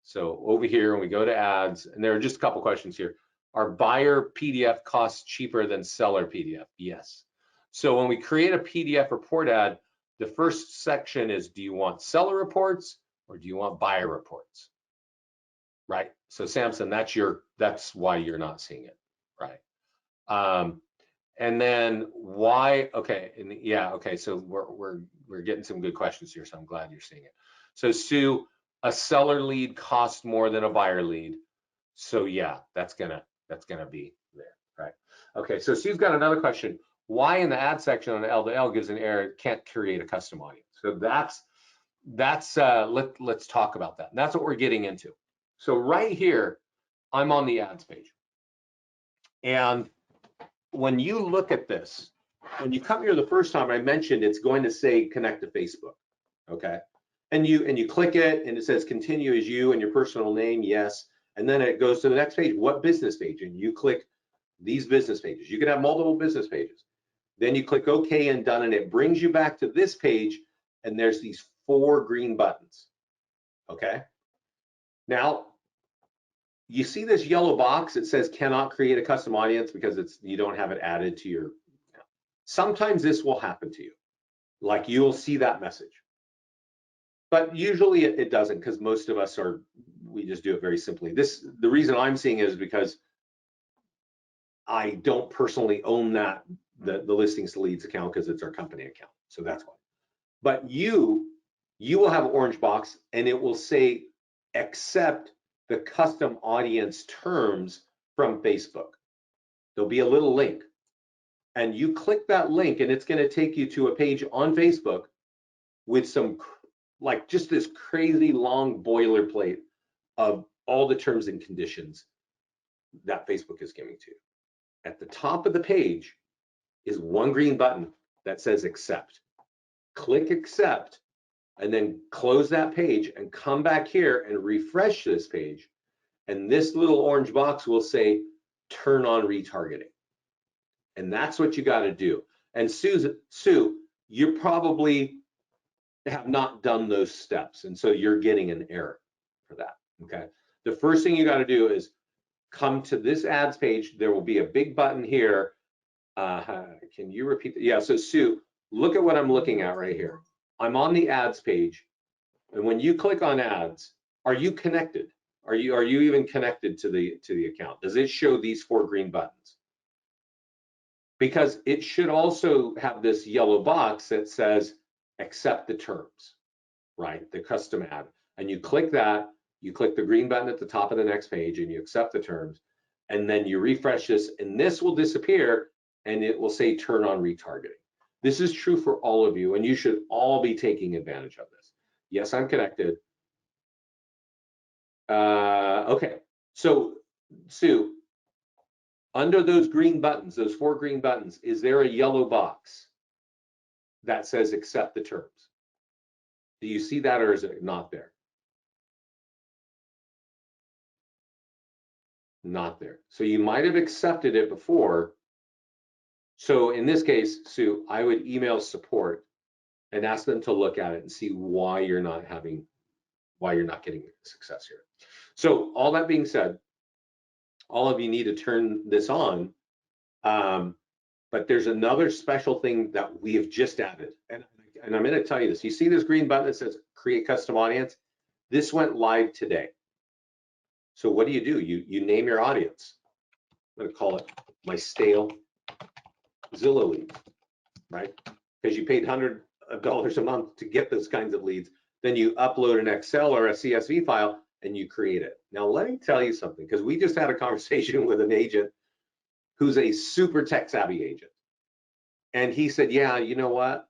So over here, when we go to ads, and there are just a couple questions here. Are buyer PDF costs cheaper than seller PDF? Yes. So when we create a PDF report ad, the first section is, do you want seller reports or do you want buyer reports? Right. So Samson, that's why you're not seeing it, right? And then why? Okay, and yeah, okay. So we're getting some good questions here, so I'm glad you're seeing it. So Sue, a seller lead costs more than a buyer lead. So yeah, that's gonna be there, right? Okay, so Sue's got another question. Why in the ad section on L to L gives an error, can't create a custom audience? So let's talk about that. And that's what we're getting into. So right here, I'm on the ads page. And when you look at this, when you come here the first time, I mentioned it's going to say connect to Facebook, okay? And you click it and it says continue as you and your personal name, yes. And then it goes to the next page, what business page? And you click these business pages. You can have multiple business pages. Then you click OK and done, and it brings you back to this page, and there's these 4 green buttons, okay? Now, you see this yellow box, it says cannot create a custom audience because you don't have it added to your, sometimes this will happen to you. Like you'll see that message. But usually it doesn't, because most of us we just do it very simply. The reason I'm seeing it is because I don't personally own the listings to leads account, because it's our company account. So that's why. But you will have an orange box and it will say accept the custom audience terms from Facebook. There'll be a little link, and you click that link and it's going to take you to a page on Facebook with some, like, just this crazy long boilerplate of all the terms and conditions that Facebook is giving to you. At the top of the page is one green button that says accept. Click accept and then close that page and come back here and refresh this page. And this little orange box will say turn on retargeting. And that's what you got to do. And Sue, you probably have not done those steps. And so you're getting an error for that. Okay. The first thing you got to do is come to this ads page. There will be a big button here. Can you repeat that? Yeah. So Sue, look at what I'm looking at right here. I'm on the ads page. And when you click on ads, are you connected? Are you even connected to the account? Does it show these 4 green buttons? Because it should also have this yellow box that says accept the terms, right? The custom ad. And you click that, you click the green button at the top of the next page and you accept the terms, and then you refresh this and this will disappear and it will say turn on retargeting. This is true for all of you and you should all be taking advantage of this. Yes, I'm connected. Okay, so Sue, under those green buttons, those 4 green buttons, is there a yellow box that says accept the terms? Do you see that or is it not there? Not there. So you might have accepted it before. So in this case, Sue, I would email support and ask them to look at it and see why you're not getting success here. So all that being said, all of you need to turn this on. But there's another special thing that we have just added. And I'm going to tell you this. You see this green button that says create custom audience? This went live today. So what do? You name your audience. I'm going to call it my stale Zillow lead, right? Because you paid $100 a month to get those kinds of leads. Then you upload an Excel or a CSV file and you create it. Now, let me tell you something, because we just had a conversation with an agent who's a super tech savvy agent. And he said, yeah, you know what?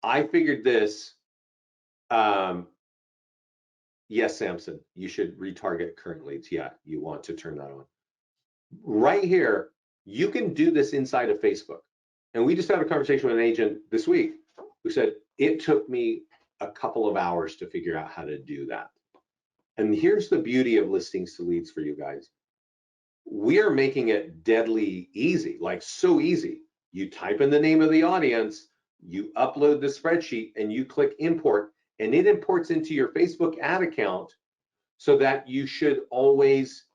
I figured this. Yes, Samson, you should retarget current leads. Yeah, you want to turn that on. Right here, you can do this inside of Facebook. And we just had a conversation with an agent this week who said, it took me a couple of hours to figure out how to do that. And here's the beauty of listings to leads for you guys. We are making it deadly easy, like so easy. You type in the name of the audience, you upload the spreadsheet, and you click import, and it imports into your Facebook ad account so that you can always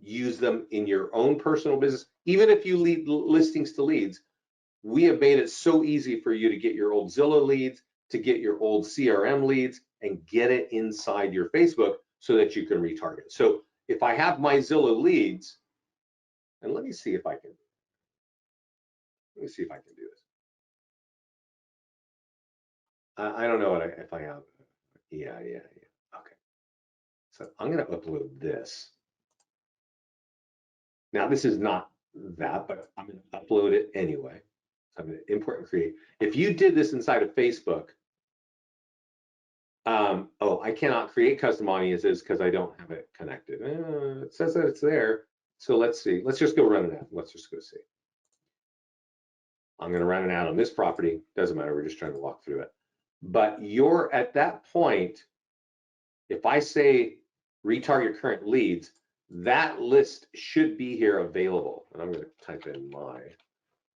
use them in your own personal business. Even if you lead listings to leads, we have made it so easy for you to get your old Zillow leads, to get your old CRM leads, and get it inside your Facebook so that you can retarget. So if I have my Zillow leads, and let me see if I can do this. I don't know if I have. Yeah. Okay. So I'm going to upload this. Now this is not that, but I'm going to upload it anyway. So I'm going to import and create. If you did this inside of Facebook, oh, I cannot create custom audiences because I don't have it connected. It says that it's there. So let's see. Let's just go run an ad. Let's just go see. I'm going to run an ad on this property. Doesn't matter. We're just trying to walk through it. But you're at that point, if I say retarget current leads, that list should be here available. And I'm going to type in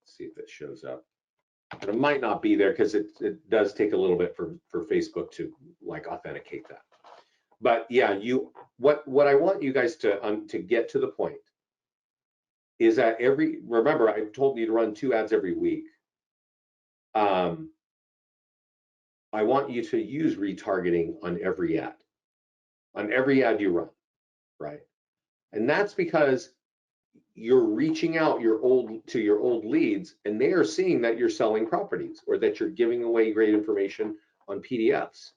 see if it shows up. And it might not be there because it does take a little bit for Facebook to like authenticate that. But yeah, what I want you guys to get to the point is that remember I told you to run 2 ads every week. I want you to use retargeting on every ad you run, right? And that's because you're reaching out to your old leads, and they are seeing that you're selling properties or that you're giving away great information on PDFs.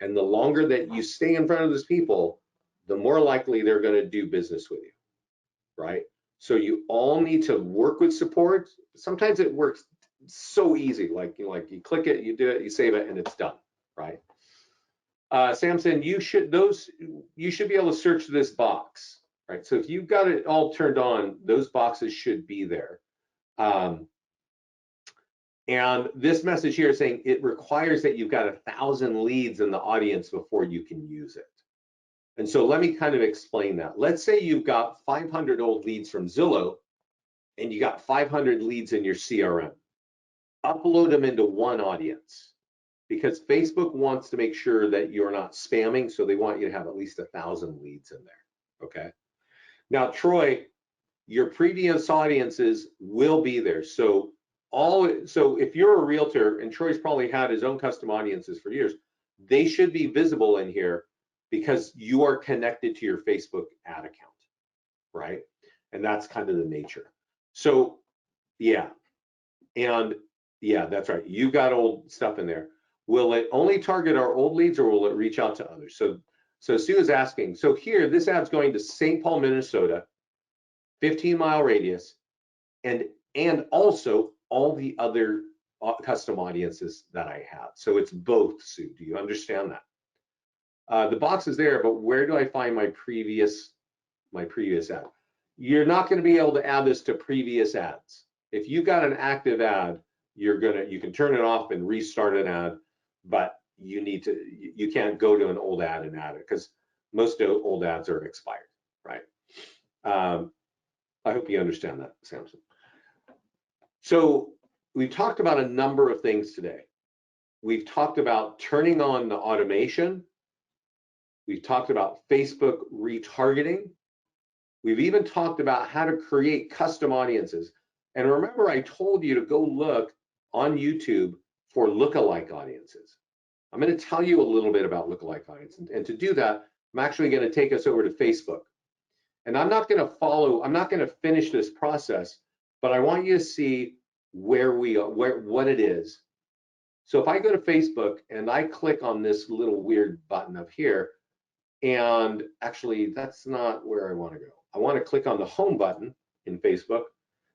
And the longer that you stay in front of those people, the more likely they're going to do business with you, right? So you all need to work with support. Sometimes it works so easy, like you click it, you do it, you save it, and it's done, right? Samson, you should be able to search this box, right? So if you've got it all turned on, those boxes should be there. And this message here is saying it requires that you've got 1,000 leads in the audience before you can use it. And so let me kind of explain that. Let's say you've got 500 old leads from Zillow and you got 500 leads in your CRM. Upload them into one audience because Facebook wants to make sure that you're not spamming, so they want you to have at least 1,000 leads in there, okay? Now, Troy, your previous audiences will be there. So if you're a realtor, and Troy's probably had his own custom audiences for years, they should be visible in here because you are connected to your Facebook ad account, right? And that's kind of the nature. So yeah, and yeah, that's right. You got old stuff in there. Will it only target our old leads or will it reach out to others? So Sue is asking, so here, this ad's going to St. Paul, Minnesota, 15-mile radius, and also all the other custom audiences that I have. So it's both, Sue. Do you understand that? The box is there, but where do I find my previous ad? You're not going to be able to add this to previous ads. If you've got an active ad, you can turn it off and restart an ad, but you can't go to an old ad and add it because most old ads are expired, right? I hope you understand that, Samson. So we've talked about a number of things today. We've talked about turning on the automation. We've talked about Facebook retargeting. We've even talked about how to create custom audiences. And remember, I told you to go look on YouTube for lookalike audiences. I'm going to tell you a little bit about lookalike audiences. And to do that, I'm actually going to take us over to Facebook. And I'm not going to finish this process, but I want you to see where we are, what it is. So if I go to Facebook and I click on this little weird button up here, and actually that's not where I want to go. I want to click on the home button in Facebook,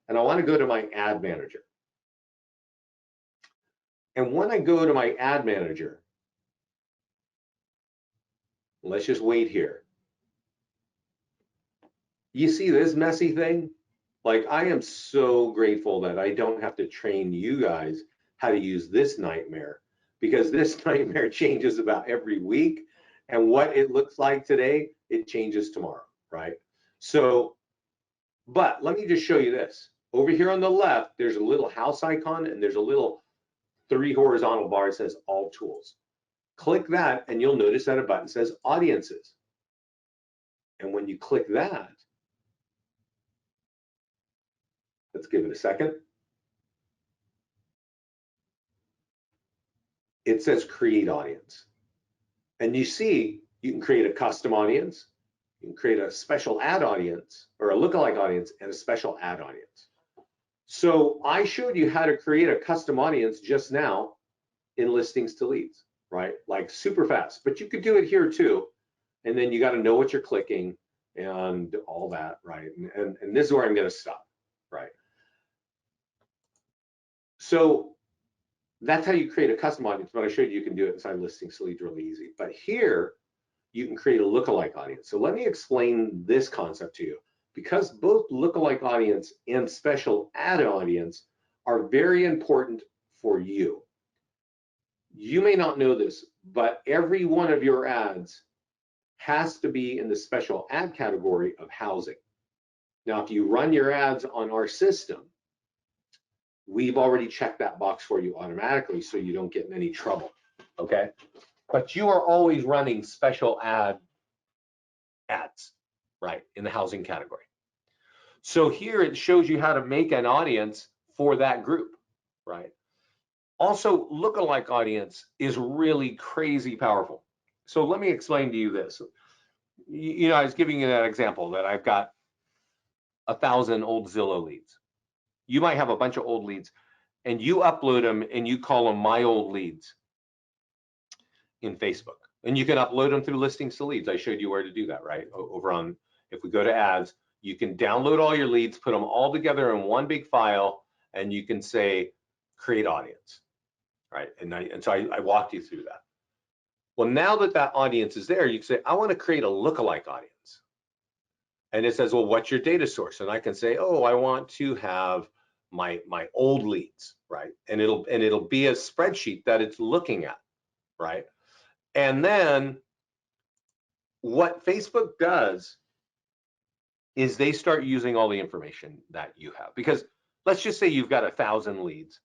and I want to go to my ad manager. And when I go to my ad manager, let's just wait here. You see this messy thing? Like, I am so grateful that I don't have to train you guys how to use this nightmare, because this nightmare changes about every week, and what it looks like today, it changes tomorrow, right? So, but let me just show you this. Over here on the left, there's a little house icon, and there's a little 3 horizontal bar that says All Tools. Click that, and you'll notice that a button says Audiences. And when you click that, let's give it a second. It says Create Audience. And you see, you can create a custom audience, you can create a special ad audience, or a lookalike audience, and a special ad audience. So I showed you how to create a custom audience just now in Listings to Leads, right? Like super fast, but you could do it here too. And then you got to know what you're clicking and all that, right? And this is where I'm going to stop, right? So that's how you create a custom audience, but I showed you can do it inside Listings to Leads really easy. But here, you can create a lookalike audience. So let me explain this concept to you. Because both lookalike audience and special ad audience are very important for you. You may not know this, but every one of your ads has to be in the special ad category of housing. Now, if you run your ads on our system, we've already checked that box for you automatically so you don't get in any trouble, okay? But you are always running special ads, right, in the housing category. So here it shows you how to make an audience for that group, right? Also, lookalike audience is really crazy powerful. So let me explain to you this. You know, I was giving you that example that I've got 1,000 old Zillow leads. You might have a bunch of old leads, and you upload them and you call them My Old Leads in Facebook. And you can upload them through Listings to Leads. I showed you where to do that, right? Over on, if we go to ads, you can download all your leads, put them all together in one big file, and you can say, create audience, right? And so I walked you through that. Well, now that that audience is there, you can say, I want to create a lookalike audience. And it says, well, what's your data source? And I can say, oh, I want to have my old leads, right? And it'll be a spreadsheet that it's looking at, right? And then what Facebook does is they start using all the information that you have. Because let's just say you've got 1,000 leads,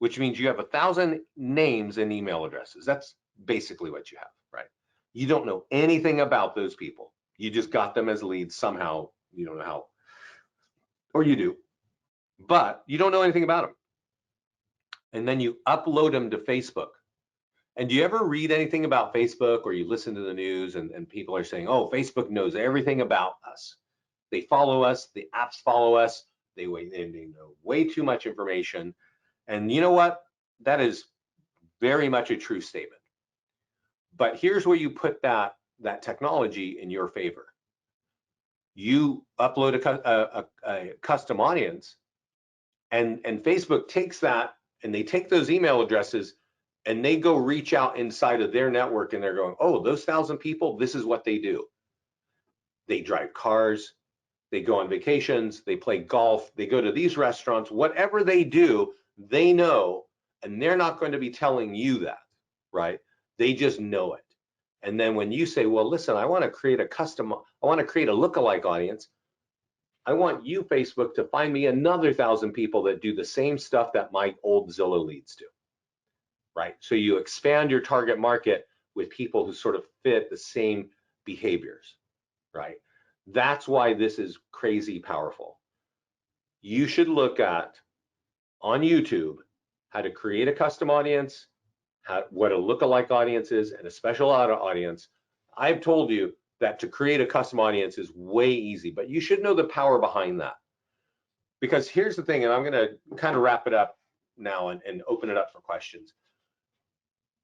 which means you have 1,000 names and email addresses. That's basically what you have, right? You don't know anything about those people. You just got them as leads somehow. You don't know how, or you do, but you don't know anything about them. And then you upload them to Facebook. And do you ever read anything about Facebook, or you listen to the news and people are saying, oh, Facebook knows everything about us. They follow us, the apps follow us, they know way too much information. And you know what? That is very much a true statement. But here's where you put that technology in your favor. You upload a custom audience, and Facebook takes that, and they take those email addresses, and they go reach out inside of their network, and they're going, oh, those 1,000 people, this is what they do. They drive cars, they go on vacations, they play golf, they go to these restaurants, whatever they do, they know, and they're not going to be telling you that, right? They just know it. And then when you say, well, listen, I want to create a lookalike audience, I want you, Facebook, to find me another 1,000 people that do the same stuff that my old Zillow leads do, right? So you expand your target market with people who sort of fit the same behaviors, right? That's why this is crazy powerful. You should look at, on YouTube, how to create a custom audience, what a lookalike audience is, and a special audience. I've told you that to create a custom audience is way easy, but you should know the power behind that. Because here's the thing, and I'm gonna kind of wrap it up now and open it up for questions.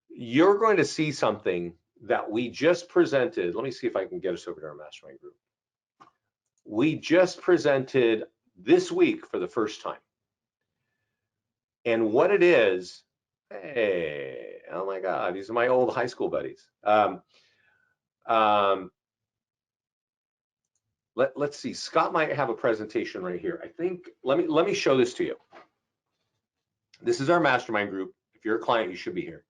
You're going to see something that we just presented. Let me see if I can get us over to our mastermind group. We just presented this week for the first time. And what it is, hey, oh my God, these are my old high school buddies. Let's see, Scott might have a presentation right here. I think, let me show this to you. This is our mastermind group. If you're a client, you should be here.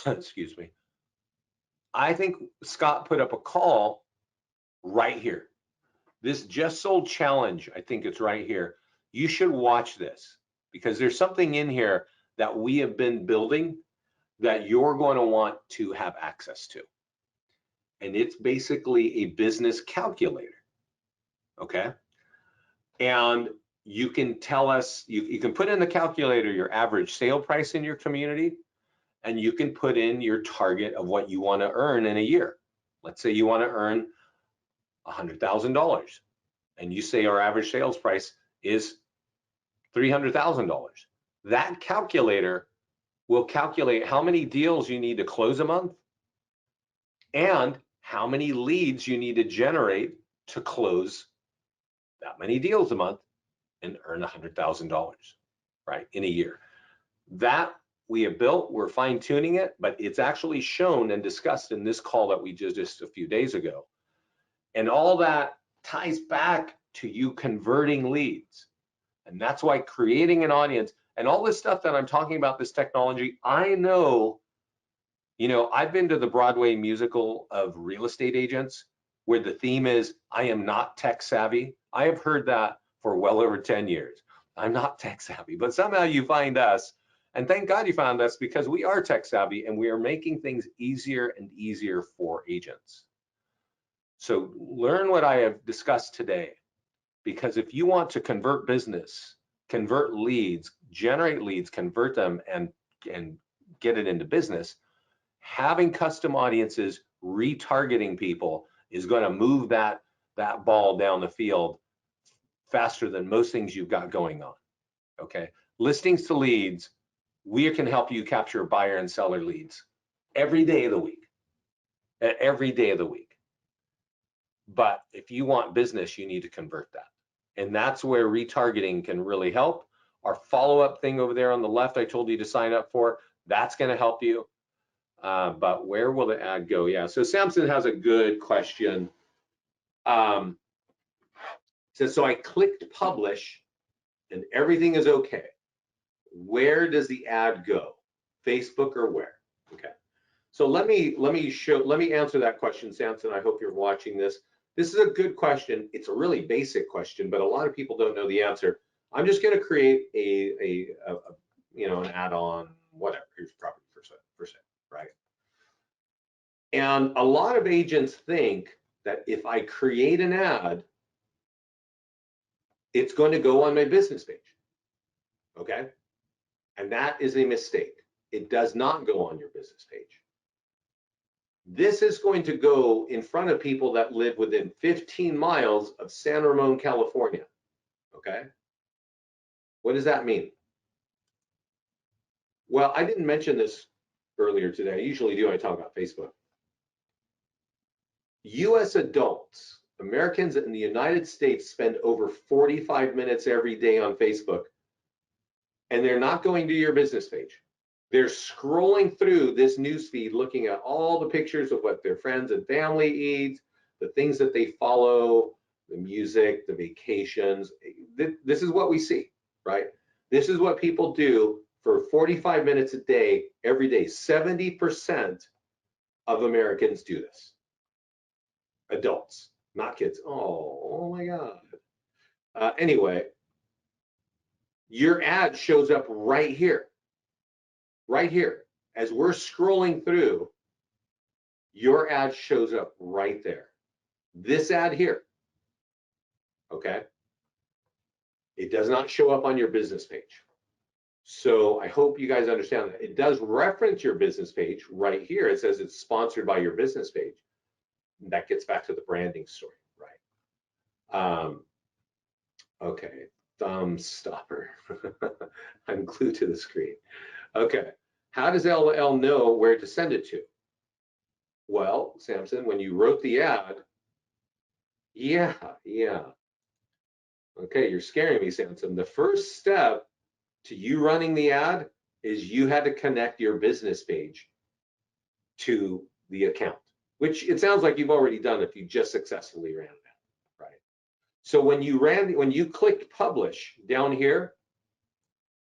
Excuse me. I think Scott put up a call right here. This just sold challenge, I think it's right here. You should watch this, because there's something in here that we have been building that you're going to want to have access to. And it's basically a business calculator, okay? And you can tell us, you can put in the calculator your average sale price in your community, and you can put in your target of what you want to earn in a year. Let's say you want to earn $100,000, and you say our average sales price is $300,000. That calculator will calculate how many deals you need to close a month and how many leads you need to generate to close that many deals a month and earn $100,000, right, in a year. That we have built, we're fine tuning it, but it's actually shown and discussed in this call that we just a few days ago. And all that ties back to you converting leads. And that's why creating an audience and all this stuff that I'm talking about, this technology, I know, you know, I've been to the Broadway musical of real estate agents where the theme is, I am not tech savvy. I have heard that for well over 10 years. I'm not tech savvy, but somehow you find us, and thank God you found us, because we are tech savvy and we are making things easier and easier for agents. So learn what I have discussed today, because if you want to convert business, convert leads, generate leads, convert them and get it into business, having custom audiences, retargeting people is going to move that ball down the field faster than most things you've got going on, okay? Listings to Leads, we can help you capture buyer and seller leads every day of the week. every day of the week. But if you want business, you need to convert that. And that's where retargeting can really help. Our follow-up thing over there on the left, I told you to sign up for, that's going to help you. But where will the ad go? Yeah, so Samson has a good question. So I clicked publish and everything is okay. Where does the ad go? Facebook or where? Okay. So let me answer that question, Samson. I hope you're watching this. This is a good question. It's a really basic question, but a lot of people don't know the answer. I'm just going to create an add-on, whatever. Here's property for sale, right? And a lot of agents think that if I create an ad, it's going to go on my business page. Okay? And that is a mistake. It does not go on your business page. This is going to go in front of people that live within 15 miles of San Ramon, California. Okay? What does that mean? Well, I didn't mention this earlier today. I usually do. I talk about Facebook. US adults, Americans in the United States, spend over 45 minutes every day on Facebook, and they're not going to your business page. They're scrolling through this newsfeed, looking at all the pictures of what their friends and family eat, the things that they follow, the music, the vacations. This is what we see, right? This is what people do for 45 minutes a day, every day. 70% of Americans do this. Adults, not kids. Oh my God. Anyway, your ad shows up right here. Right here. As we're scrolling through, your ad shows up right there. This ad here. Okay? It does not show up on your business page. So I hope you guys understand that. It does reference your business page right here. It says it's sponsored by your business page. That gets back to the branding story, right? Okay, thumb stopper. I'm glued to the screen. Okay, how does LL know where to send it to? Well, Samson, when you wrote the ad, yeah. Okay, you're scaring me, Samson. The first step to you running the ad is you had to connect your business page to the account, which it sounds like you've already done if you just successfully ran that, right? So when you clicked publish down here,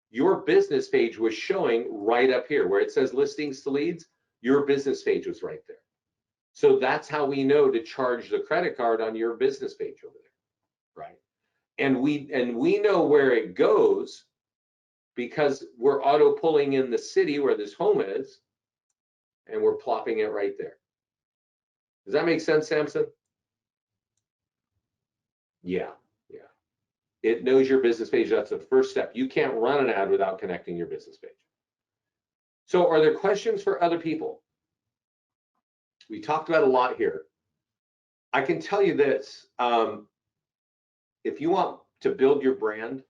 your business page was showing right up here where it says listings to leads. Your business page was right there. So that's how we know to charge the credit card on your business page over there, right? And we know where it goes because we're auto pulling in the city where this home is, and we're plopping it right there. Does that make sense, Samson? Yeah. It knows your business page. That's the first step. You can't run an ad without connecting your business page. So are there questions for other people? We talked about a lot here. I can tell you this, if you want to build your brand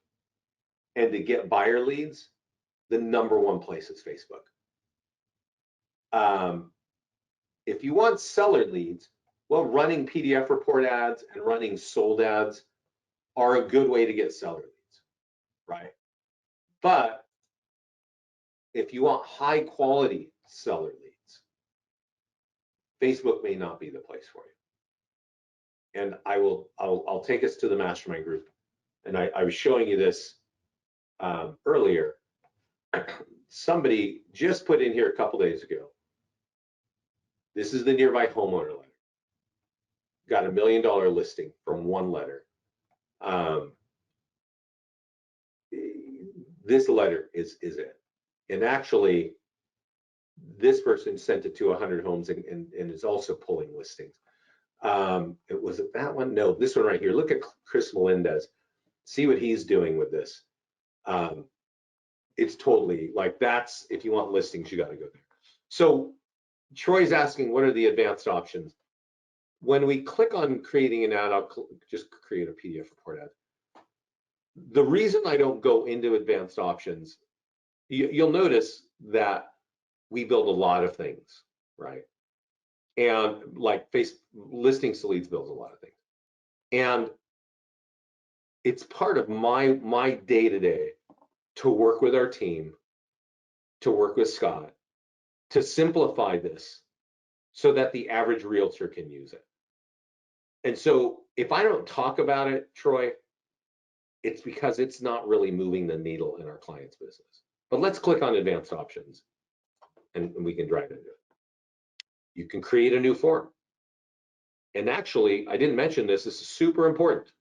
and to get buyer leads, the #1 place is Facebook. If you want seller leads, well, running PDF report ads and running sold ads are a good way to get seller leads, right? But if you want high quality seller leads, Facebook may not be the place for you. And I'll take us to the mastermind group. And I was showing you this earlier. Somebody just put in here a couple days ago. This is the nearby homeowner letter. Got $1 million listing from one letter. This letter is it. And actually, this person sent it to 100 homes and is also pulling listings. Was it that one? No, this one right here. Look at Chris Melendez. See what he's doing with this. It's totally like that's, if you want listings, you got to go there. So Troy's asking, what are the advanced options? When we click on creating an ad, I'll just create a PDF report ad. The reason I don't go into advanced options, you'll notice that we build a lot of things, right? and like listings to leads builds a lot of things. And it's part of my day-to-day to work with our team, to work with Scott, to simplify this so that the average realtor can use it. And so if I don't talk about it, Troy, it's because it's not really moving the needle in our client's business. But let's click on advanced options and we can drive into it. You can create a new form. And actually, I didn't mention this. This is super important.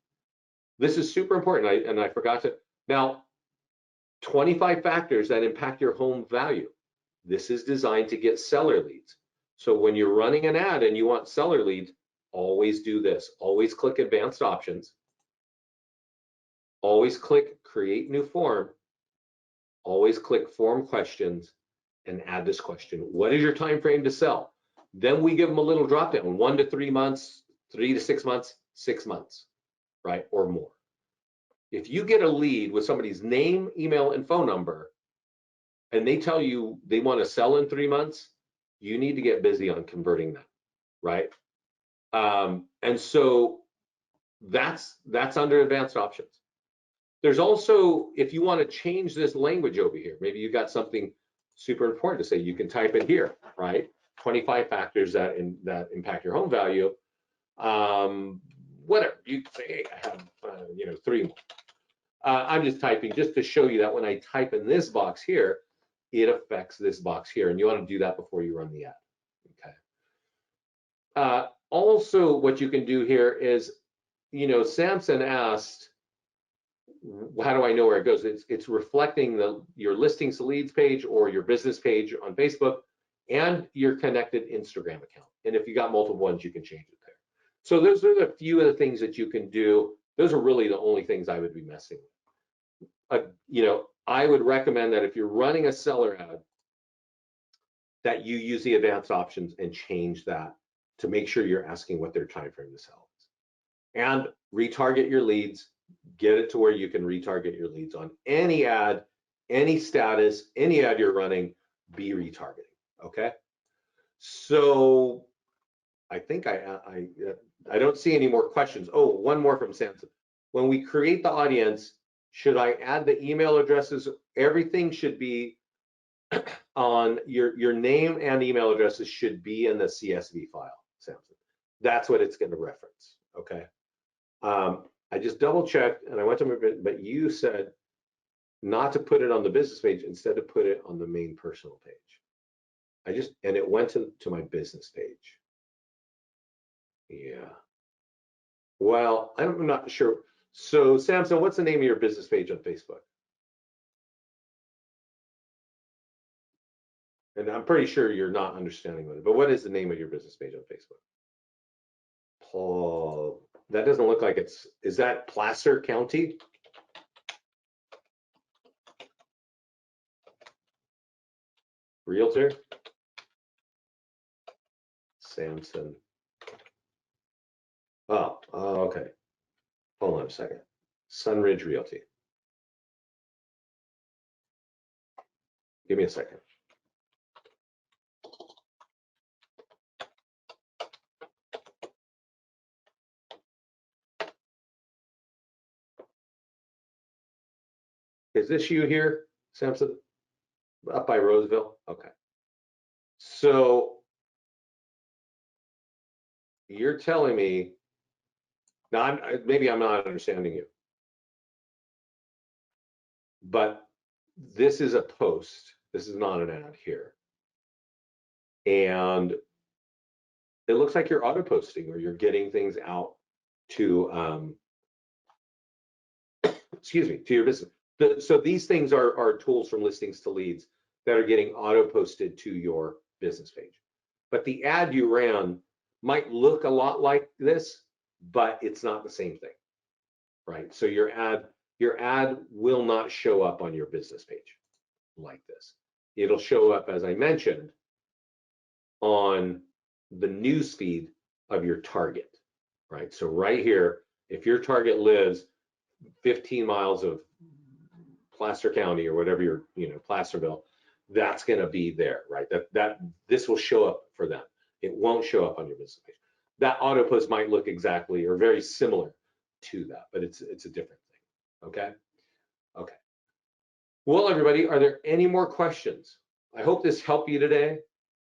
This is super important. I forgot to. Now, 25 factors that impact your home value. This is designed to get seller leads. So when you're running an ad and you want seller leads, always do this. Always click advanced options. Always click create new form. Always click form questions and add this question. What is your time frame to sell? Then we give them a little drop down, 1 to 3 months, 3 to 6 months, 6 months, right, or more. If you get a lead with somebody's name, email, and phone number, and they tell you they want to sell in 3 months, you need to get busy on converting them, right? And so that's under advanced options. There's also, if you want to change this language over here, maybe you got something super important to say, you can type it here, right? 25 factors that impact your home value. Whatever you say, hey, I have 3 more. I'm just typing just to show you that when I type in this box here, it affects this box here, and you want to do that before you run the ad. Okay. Also, what you can do here is, Samson asked, how do I know where it goes? It's reflecting your listings to leads page or your business page on Facebook and your connected Instagram account. And if you got multiple ones, you can change it there. So those are a few of the things that you can do. Those are really the only things I would be messing with. I would recommend that if you're running a seller ad, that you use the advanced options and change that to make sure you're asking what their time frame to sell is. And retarget your leads. Get it to where you can retarget your leads on any ad, any status, any ad you're running, be retargeting, okay? So I think I don't see any more questions. Oh, one more from Samson. When we create the audience, should I add the email addresses? Everything should be on your name and email addresses should be in the CSV file, Samson. That's what it's going to reference, okay? I just double checked and I went to my, but you said not to put it on the business page, instead to put it on the main personal page. And it went to my business page. Yeah. Well, I'm not sure. So Samson, what's the name of your business page on Facebook? And I'm pretty sure you're not understanding what it, but what is the name of your business page on Facebook? Paul, that doesn't look like is that Placer County? Realtor? Samson. Oh, okay. Hold on a second. Sunridge Realty. Give me a second. Is this you here, Samson? Up by Roseville? Okay. So you're telling me, now maybe I'm not understanding you, but this is a post. This is not an ad here. And it looks like you're auto posting or you're getting things out to, excuse me, to your business. So these things are tools from listings to leads that are getting auto posted to your business page. But the ad you ran might look a lot like this, but it's not the same thing, right? So your ad will not show up on your business page like this. It'll show up, as I mentioned, on the news feed of your target, right? So right here, if your target lives 15 miles of Placer County or whatever Placerville, that's going to be there, right? That this will show up for them. It won't show up on your business page. That auto post might look exactly or very similar to that, but it's a different thing. Okay. Okay. Well, everybody, are there any more questions? I hope this helped you today.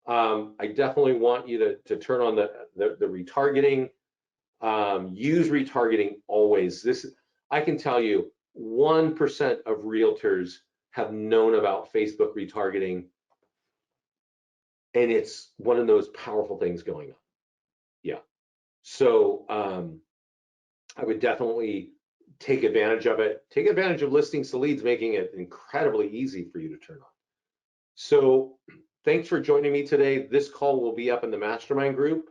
I definitely want you to turn on the retargeting. Use retargeting always. I can tell you 1% of realtors have known about Facebook retargeting, and it's one of those powerful things going on. Yeah. So I would definitely take advantage of it. Take advantage of listings to leads, making it incredibly easy for you to turn on. So thanks for joining me today. This call will be up in the mastermind group,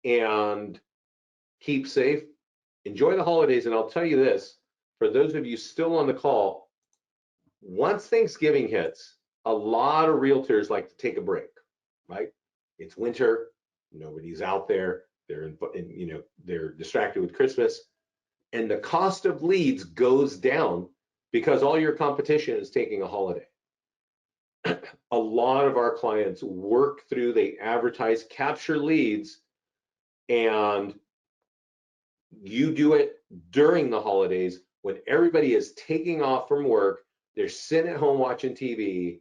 and keep safe. Enjoy the holidays. And I'll tell you this, for those of you still on the call, once Thanksgiving hits, a lot of realtors like to take a break, right? It's winter, nobody's out there, they're distracted with Christmas, and the cost of leads goes down because all your competition is taking a holiday. A lot of our clients work through, they advertise, capture leads, and you do it during the holidays when everybody is taking off from work, they're sitting at home watching TV,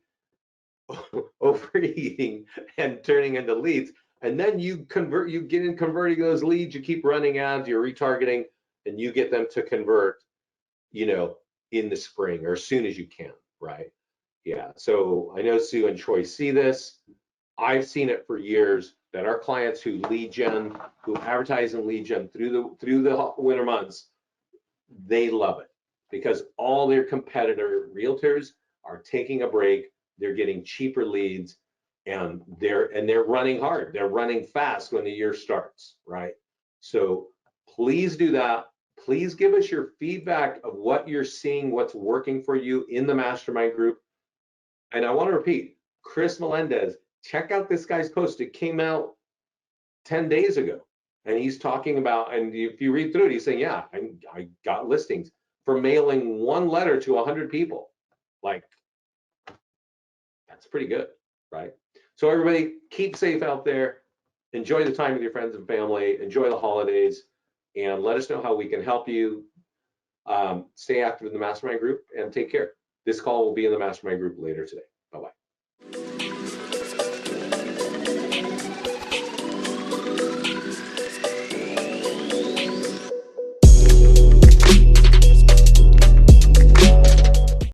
overeating and turning into leads. And then you get in converting those leads, you keep running ads, you're retargeting, and you get them to convert, in the spring or as soon as you can, right? Yeah, so I know Sue and Troy see this. I've seen it for years that our clients who lead gen, who advertise and lead gen through the winter months, they love it because all their competitor realtors are taking a break. They're getting cheaper leads, and they're running hard. They're running fast when the year starts, right? So please do that. Please give us your feedback of what you're seeing, what's working for you in the mastermind group. And I want to repeat, Chris Melendez, check out this guy's post. It came out 10 days ago. And he's talking about, and if you read through it, he's saying, yeah, I got listings for mailing one letter to 100 people. Like, that's pretty good, right? So everybody, keep safe out there. Enjoy the time with your friends and family. Enjoy the holidays. And let us know how we can help you. Stay active in the mastermind group and take care. This call will be in the mastermind group later today.